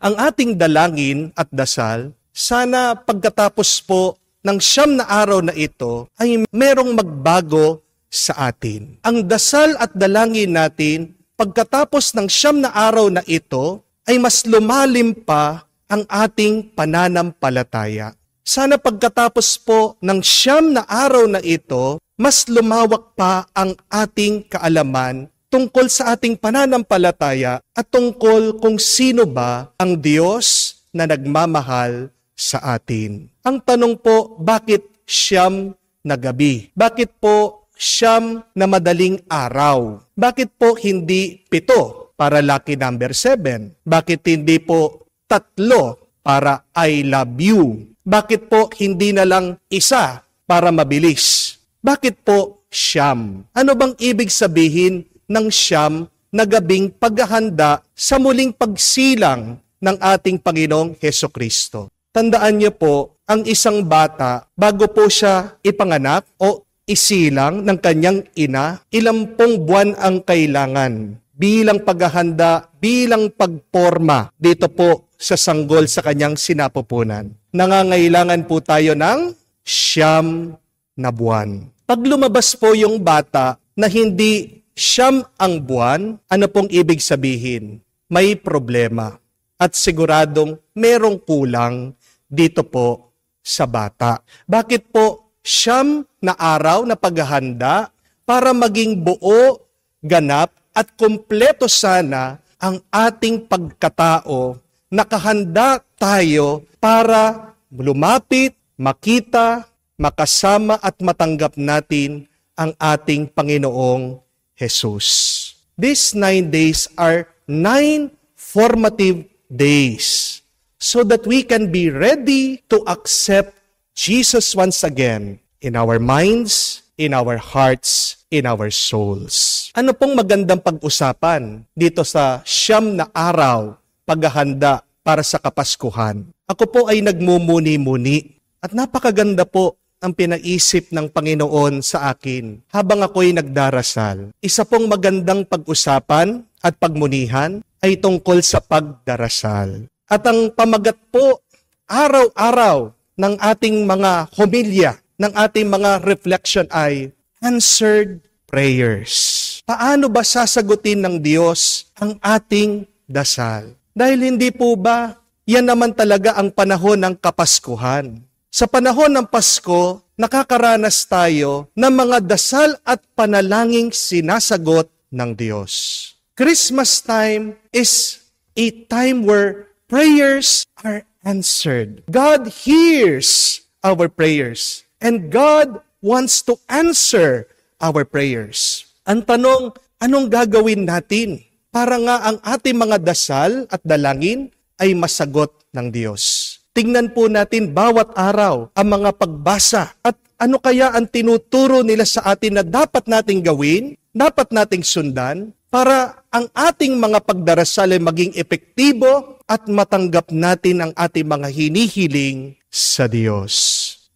Ang ating dalangin at dasal, sana pagkatapos po ng 9 na araw na ito ay merong magbago sa atin. Ang dasal at dalangin natin pagkatapos ng 9 na araw na ito, ay mas lumalim pa ang ating pananampalataya. Sana pagkatapos po ng 9 na araw na ito, mas lumawak pa ang ating kaalaman tungkol sa ating pananampalataya at tungkol kung sino ba ang Diyos na nagmamahal sa atin. Ang tanong po, bakit 9 na gabi? Bakit po 9 na madaling araw? Bakit po hindi 7 para lucky number 7? Bakit hindi po 3 para I love you? Bakit po hindi na lang 1 para mabilis? Bakit po 9? Ano bang ibig sabihin ng 9 na gabing paghahanda sa muling pagsilang ng ating Panginoong Hesukristo? Tandaan niyo po, ang isang bata, bago po siya ipanganak o isilang ng kanyang ina, 10 buwan ang kailangan bilang paghahanda, bilang pagporma dito po sa sanggol sa kanyang sinapupunan. Nangangailangan po tayo ng 9 na buwan. Pag lumabas po yung bata na hindi 9 ang buwan, ano pong ibig sabihin? May problema at siguradong merong kulang dito po sa bata. Bakit po 9 na araw na paghahanda para maging buo, ganap at kumpleto sana ang ating pagkatao, nakahanda tayo para lumapit, makita, makasama at matanggap natin ang ating Panginoong Jesus. These 9 days are 9 formative days so that we can be ready to accept Jesus once again in our minds, in our hearts, in our souls. Ano pong magandang pag-usapan dito sa 9 na araw paghahanda para sa Kapaskuhan? Ako po ay nagmumuni-muni at napakaganda po ang pinaisip ng Panginoon sa akin habang ako'y nagdarasal. Isa pong magandang pag-usapan at pagmunihan ay tungkol sa pagdarasal. At ang pamagat po araw-araw ng ating mga homilya, ng ating mga reflection ay answered prayers. Paano ba sasagutin ng Diyos ang ating dasal? Dahil hindi po ba yan naman talaga ang panahon ng Kapaskuhan? Sa panahon ng Pasko, nakakaranas tayo ng mga dasal at panalangin sinasagot ng Diyos. Christmas time is a time where prayers are answered. God hears our prayers and God wants to answer our prayers. Ang tanong, anong gagawin natin para nga ang ating mga dasal at dalangin ay masagot ng Diyos? Tingnan po natin bawat araw ang mga pagbasa at ano kaya ang tinuturo nila sa atin na dapat nating gawin, dapat nating sundan para ang ating mga pagdarasal ay maging epektibo at matanggap natin ang ating mga hinihiling sa Diyos.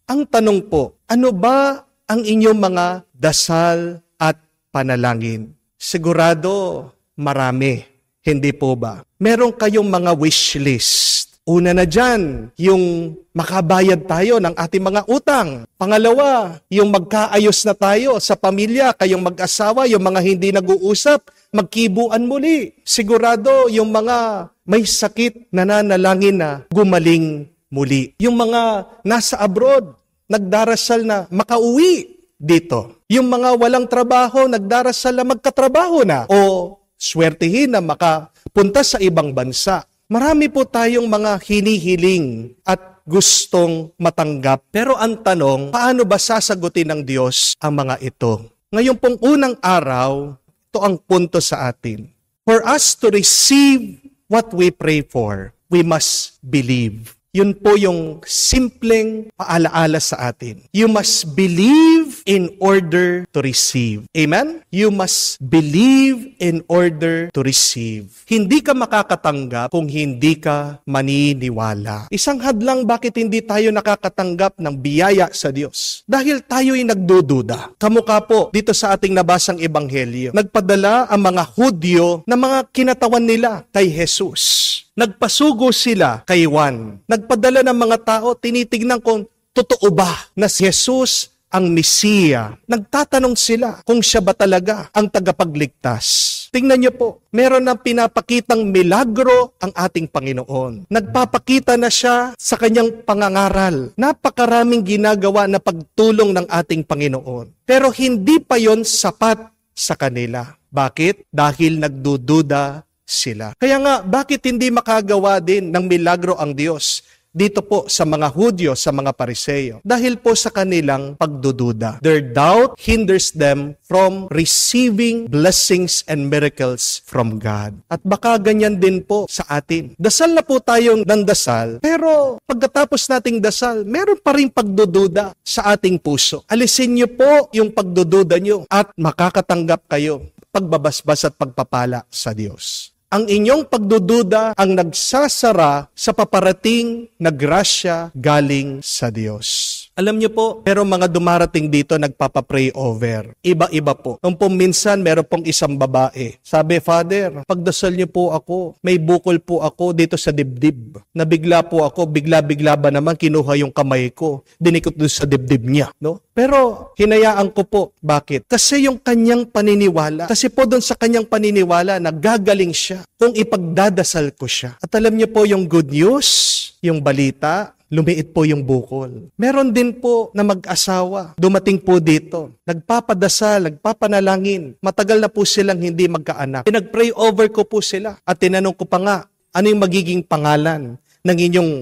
Ang tanong po, ano ba ang inyong mga dasal at panalangin? Sigurado marami, hindi po ba? Meron kayong mga wish list. Una na dyan, yung makabayad tayo ng ating mga utang. Pangalawa, yung magkaayos na tayo sa pamilya, kayong mag-asawa, yung mga hindi nag-uusap, magkibuan muli. Sigurado yung mga may sakit nananalangin na gumaling muli. Yung mga nasa abroad, nagdarasal na makauwi dito. Yung mga walang trabaho, nagdarasal na magkatrabaho na o swertihin na makapunta sa ibang bansa. Marami po tayong mga hinihiling at gustong matanggap. Pero ang tanong, paano ba sasagutin ng Diyos ang mga ito? Ngayon pong unang araw, ito ang punto sa atin. For us to receive what we pray for, we must believe. Yun po yung simpleng paalaala sa atin. You must believe in order to receive. Amen? You must believe in order to receive. Hindi ka makakatanggap kung hindi ka maniniwala. Isang hadlang bakit hindi tayo nakakatanggap ng biyaya sa Diyos. Dahil tayo'y nagdududa. Kamukha po dito sa ating nabasang ebanghelyo. Nagpadala ang mga Hudyo na mga kinatawan nila kay Jesus. Nagpasugo sila kay Juan. Nagpadala ng mga tao, tinitignan kung totoo ba na si Jesus ang Mesiya. Nagtatanong sila kung siya ba talaga ang tagapagligtas. Tingnan niyo po, meron ng pinapakitang milagro ang ating Panginoon. Nagpapakita na siya sa kanyang pangangaral. Napakaraming ginagawa na pagtulong ng ating Panginoon. Pero hindi pa yon sapat sa kanila. Bakit? Dahil nagdududa sila. Kaya nga, bakit hindi makagawa din ng milagro ang Diyos dito po sa mga Hudyo, sa mga Pariseo? Dahil po sa kanilang pagdududa. Their doubt hinders them from receiving blessings and miracles from God. At baka ganyan din po sa atin. Dasal na po tayo ng dasal, pero pagkatapos nating dasal, meron pa rin pagdududa sa ating puso. Alisin niyo po yung pagdududa niyo at makakatanggap kayo pagbabasbas at pagpapala sa Diyos. Ang inyong pagdududa ang nagsasara sa paparating na grasya galing sa Diyos. Alam niyo po, pero mga dumarating dito nagpapapray over. Iba-iba po. Nung po minsan, meron pong isang babae. Sabi, Father, pagdasal niyo po ako, may bukol po ako dito sa dibdib. Nabigla po ako, bigla-bigla ba naman kinuha yung kamay ko, dinikot doon sa dibdib niya. No? Pero hinayaan ko po. Bakit? Kasi yung kanyang paniniwala. Kasi po doon sa kanyang paniniwala, nagagaling siya kung ipagdadasal ko siya. At alam niyo po yung good news, yung balita, lumiit po yung bukol. Meron din po na mag-asawa. Dumating po dito. Nagpapadasal, nagpapanalangin. Matagal na po silang hindi magkaanak. Pinag-pray over ko po sila. At tinanong ko pa nga, ano yung magiging pangalan ng inyong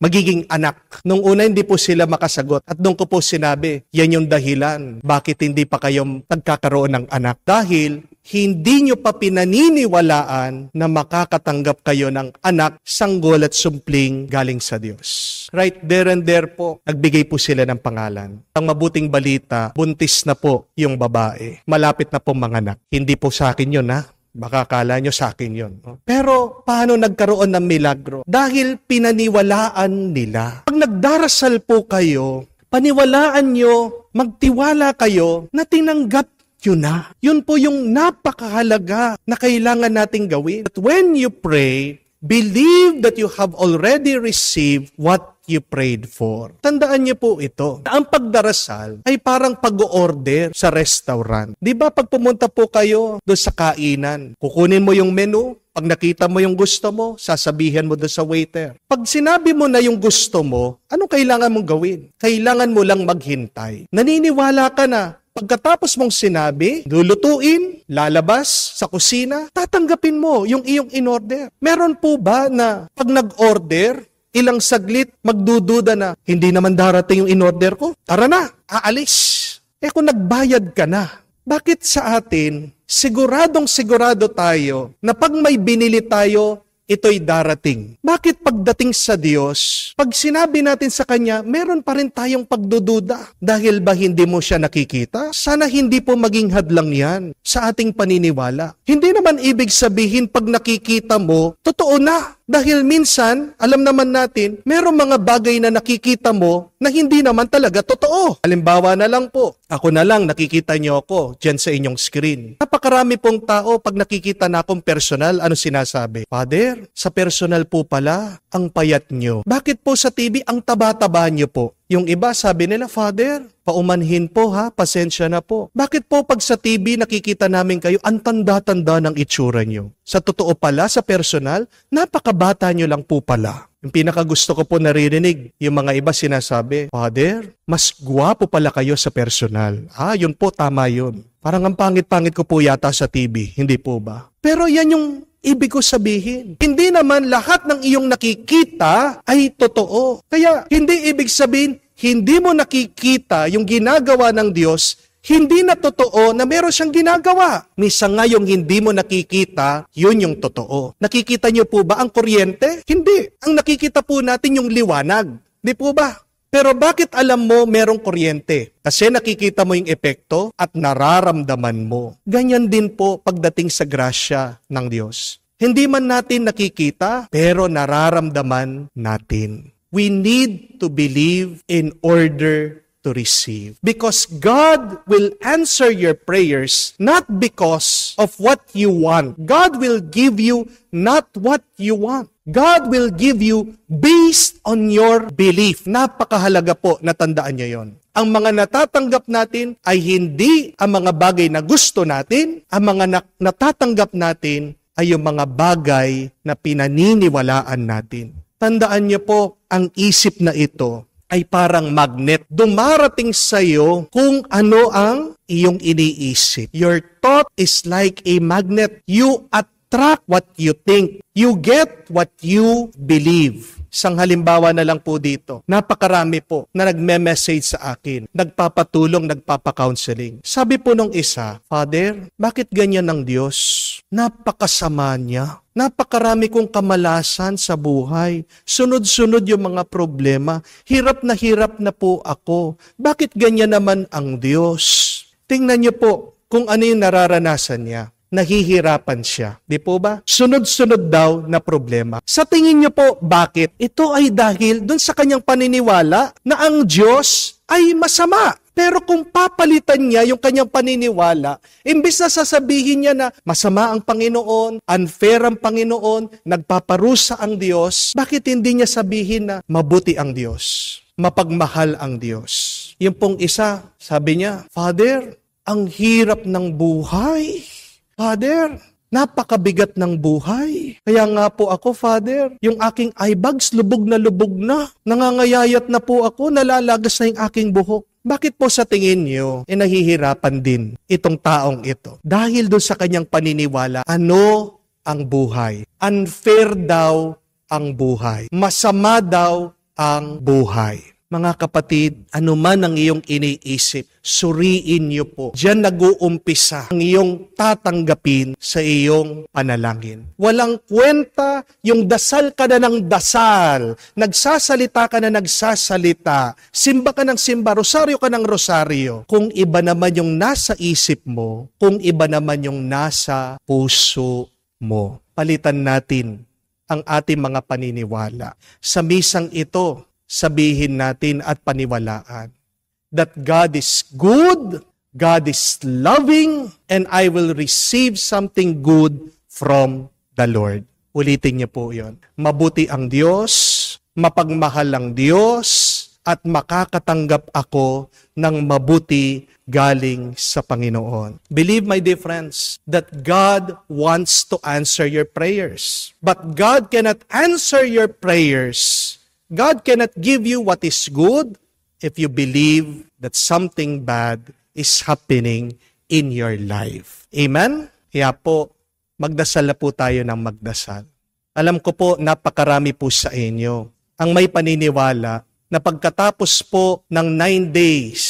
magiging anak? Nung una, hindi po sila makasagot. At doon ko po sinabi, yan yung dahilan. Bakit hindi pa kayo nagkakaroon ng anak? Dahil hindi nyo pa pinaniniwalaan na makakatanggap kayo ng anak, sanggol at sumpling galing sa Diyos. Right there and there po, nagbigay po sila ng pangalan. Ang mabuting balita, buntis na po yung babae. Malapit na po manganak. Hindi po sa akin yun, ha? Baka akala nyo sa akin yun. Pero paano nagkaroon ng milagro? Dahil pinaniwalaan nila. Pag nagdarasal po kayo, paniwalaan nyo, magtiwala kayo na tinanggap yun na. Yun po yung napakahalaga na kailangan nating gawin. But when you pray, believe that you have already received what you prayed for. Tandaan niyo po ito. Ang pagdarasal ay parang pag-order sa restaurant. Di ba pag pumunta po kayo doon sa kainan, kukunin mo yung menu, pag nakita mo yung gusto mo, sasabihin mo doon sa waiter. Pag sinabi mo na yung gusto mo, anong kailangan mong gawin? Kailangan mo lang maghintay. Naniniwala ka na Pagkatapos mong sinabi, lulutuin, lalabas sa kusina, tatanggapin mo yung iyong in-order. Meron po ba na pag nag-order, ilang saglit, magdududa na, hindi naman darating yung in-order ko? Tara na, aalis. Kung nagbayad ka na, bakit sa atin, siguradong sigurado tayo na pag may binili tayo, ito'y darating. Bakit pagdating sa Diyos, pag sinabi natin sa Kanya, meron pa rin tayong pagdududa? Dahil ba hindi mo siya nakikita? Sana hindi po maging hadlang yan sa ating paniniwala. Hindi naman ibig sabihin pag nakikita mo, totoo na. Dahil minsan, alam naman natin, merong mga bagay na nakikita mo na hindi naman talaga totoo. Halimbawa na lang po, ako na lang nakikita niyo ako dyan sa inyong screen. Napakarami pong tao pag nakikita na akong personal, ano sinasabi? Father, sa personal po pala, ang payat niyo. Bakit po sa TV ang taba-taba niyo po? Yung iba sabi nila, Father, paumanhin po ha, pasensya na po. Bakit po pag sa TV nakikita namin kayo, ang tanda-tanda ng itsura niyo? Sa totoo pala, sa personal, napakabata niyo lang po pala. Yung pinakagusto ko po naririnig, yung mga iba sinasabi, Father, mas gwapo pala kayo sa personal. Yun po, tama yun. Parang ang pangit-pangit ko po yata sa TV, hindi po ba? Pero yan yung ibig ko sabihin. Hindi naman lahat ng iyong nakikita ay totoo. Kaya hindi ibig sabihin, hindi mo nakikita yung ginagawa ng Diyos, hindi na totoo na meron siyang ginagawa. Minsan nga yung hindi mo nakikita, yun yung totoo. Nakikita niyo po ba ang kuryente? Hindi. Ang nakikita po natin yung liwanag. Di po ba? Pero bakit alam mo merong kuryente? Kasi nakikita mo yung epekto at nararamdaman mo. Ganyan din po pagdating sa grasya ng Diyos. Hindi man natin nakikita, pero nararamdaman natin. We need to believe in order to receive. Because God will answer your prayers not because of what you want. God will give you not what you want. God will give you based on your belief. Napakahalaga po, natandaan niyo yon. Ang mga natatanggap natin ay hindi ang mga bagay na gusto natin. Ang mga natatanggap natin ay yung mga bagay na pinaniniwalaan natin. Tandaan niyo po, ang isip na ito ay parang magnet. Dumarating sa iyo kung ano ang iyong iniisip. Your thought is like a magnet. You attract what you think. You get what you believe. Isang halimbawa na lang po dito. Napakarami po na nagme-message sa akin. Nagpapatulong, nagpapakounseling. Sabi po nung isa, Father, bakit ganyan ang Diyos? Napakasama niya. Napakarami kong kamalasan sa buhay. Sunod-sunod yung mga problema. Hirap na po ako. Bakit ganyan naman ang Diyos? Tingnan niyo po kung ano yung nararanasan niya. Nahihirapan siya. Di po ba? Sunod-sunod daw na problema. Sa tingin niyo po, bakit? Ito ay dahil dun sa kanyang paniniwala na ang Diyos ay masama. Pero kung papalitan niya yung kanyang paniniwala, imbis na sasabihin niya na masama ang Panginoon, unfair ang Panginoon, nagpaparusa ang Diyos, bakit hindi niya sabihin na mabuti ang Diyos, mapagmahal ang Diyos? Yung pong isa, sabi niya, Father, ang hirap ng buhay. Father, napakabigat ng buhay. Kaya nga po ako, Father, yung aking eye bags, lubog na. Nangangayayat na po ako, nalalagas na yung aking buhok. Bakit po sa tingin niyo, nahihirapan din itong taong ito? Dahil doon sa kanyang paniniwala, ano ang buhay? Unfair daw ang buhay. Masama daw ang buhay. Mga kapatid, ano man ang iyong iniisip, suriin niyo po. Diyan nag-uumpisa ang iyong tatanggapin sa iyong panalangin. Walang kwenta yung dasal ka na ng dasal, nagsasalita ka na nagsasalita, simba ka ng simba, rosaryo ka ng rosaryo. Kung iba naman yung nasa isip mo, kung iba naman yung nasa puso mo. Palitan natin ang ating mga paniniwala. Sa misang ito, sabihin natin at paniwalaan that God is good, God is loving, and I will receive something good from the Lord. Ulitin niyo po yon. Mabuti ang Diyos, mapagmahal ang Diyos, at makakatanggap ako ng mabuti galing sa Panginoon. Believe, my dear friends, that God wants to answer your prayers. But God cannot answer your prayers. God cannot give you what is good if you believe that something bad is happening in your life. Amen? Kaya po, magdasal na po tayo ng magdasal. Alam ko po, napakarami po sa inyo ang may paniniwala na pagkatapos po ng 9 days,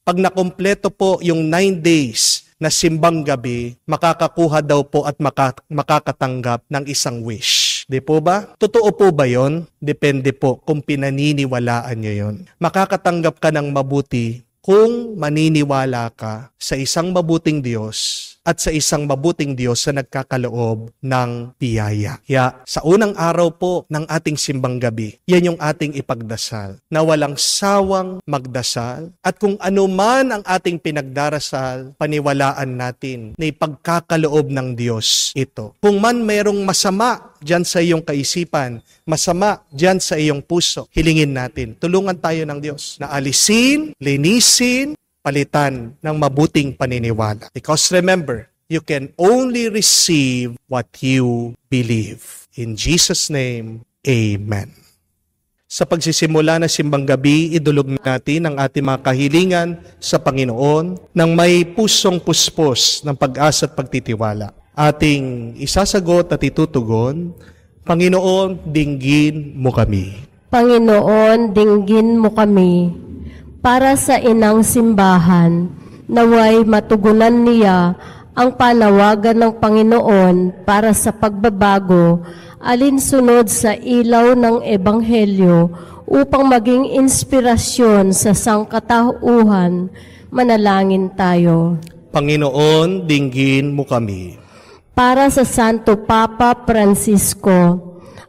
pag nakumpleto po yung 9 days na simbang gabi, makakakuha daw po at makakatanggap ng isang wish. Di po ba? Totoo po ba yon? Depende po kung pinaniniwalaan nyo yon. Makakatanggap ka ng mabuti kung maniniwala ka sa isang mabuting Diyos at sa isang mabuting Diyos na nagkakaloob ng biyaya. Kaya sa unang araw po ng ating simbang gabi, yan yung ating ipagdasal, na walang sawang magdasal, at kung ano man ang ating pinagdarasal, paniwalaan natin na ipagkakaloob ng Diyos ito. Kung man mayroong masama dyan sa iyong kaisipan, masama dyan sa iyong puso, hilingin natin, tulungan tayo ng Diyos na alisin, linisin, palitan ng mabuting paniniwala. Because remember, you can only receive what you believe. In Jesus' name, Amen. Sa pagsisimula na simbang gabi, idulog natin ang ating mga kahilingan sa Panginoon ng may pusong puspos ng pag-asa at pagtitiwala. Ating isasagot at itutugon, Panginoon, dinggin mo kami. Panginoon, dinggin mo kami. Para sa inang simbahan, naway matugunan niya ang panawagan ng Panginoon para sa pagbabago, alinsunod sa ilaw ng Ebanghelyo, upang maging inspirasyon sa sangkatauhan. Manalangin tayo. Panginoon, dinggin mo kami. Para sa Santo Papa Francisco,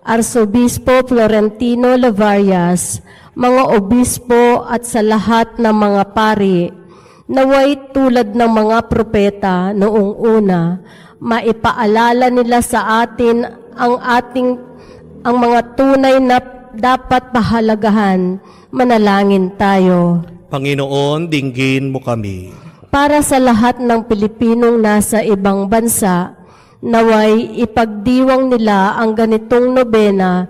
Arsobispo Florentino Lavarias, mga obispo at sa lahat ng mga pari, naway tulad ng mga propeta noong una, maipaalala nila sa atin ang mga tunay na dapat pahalagahan. Manalangin tayo. Panginoon, dinggin mo kami. Para sa lahat ng Pilipinong nasa ibang bansa, naway ipagdiwang nila ang ganitong nobena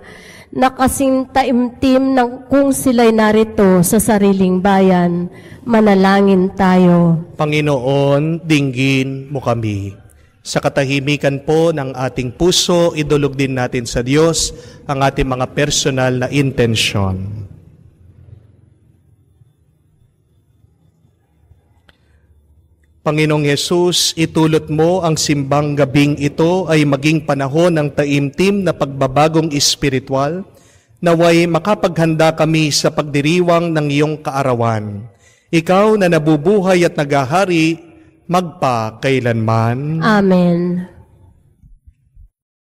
na kasing taimtim ng kung sila'y narito sa sariling bayan. Manalangin tayo. Panginoon, dinggin mo kami. Sa katahimikan po ng ating puso, idulog din natin sa Diyos ang ating mga personal na intensyon. Panginoong Hesus, itulot mo ang simbang gabing ito ay maging panahon ng taimtim na pagbabagong espiritual, naway makapaghanda kami sa pagdiriwang ng iyong kaarawan. Ikaw na nabubuhay at nagahari, magpa kailanman. Amen.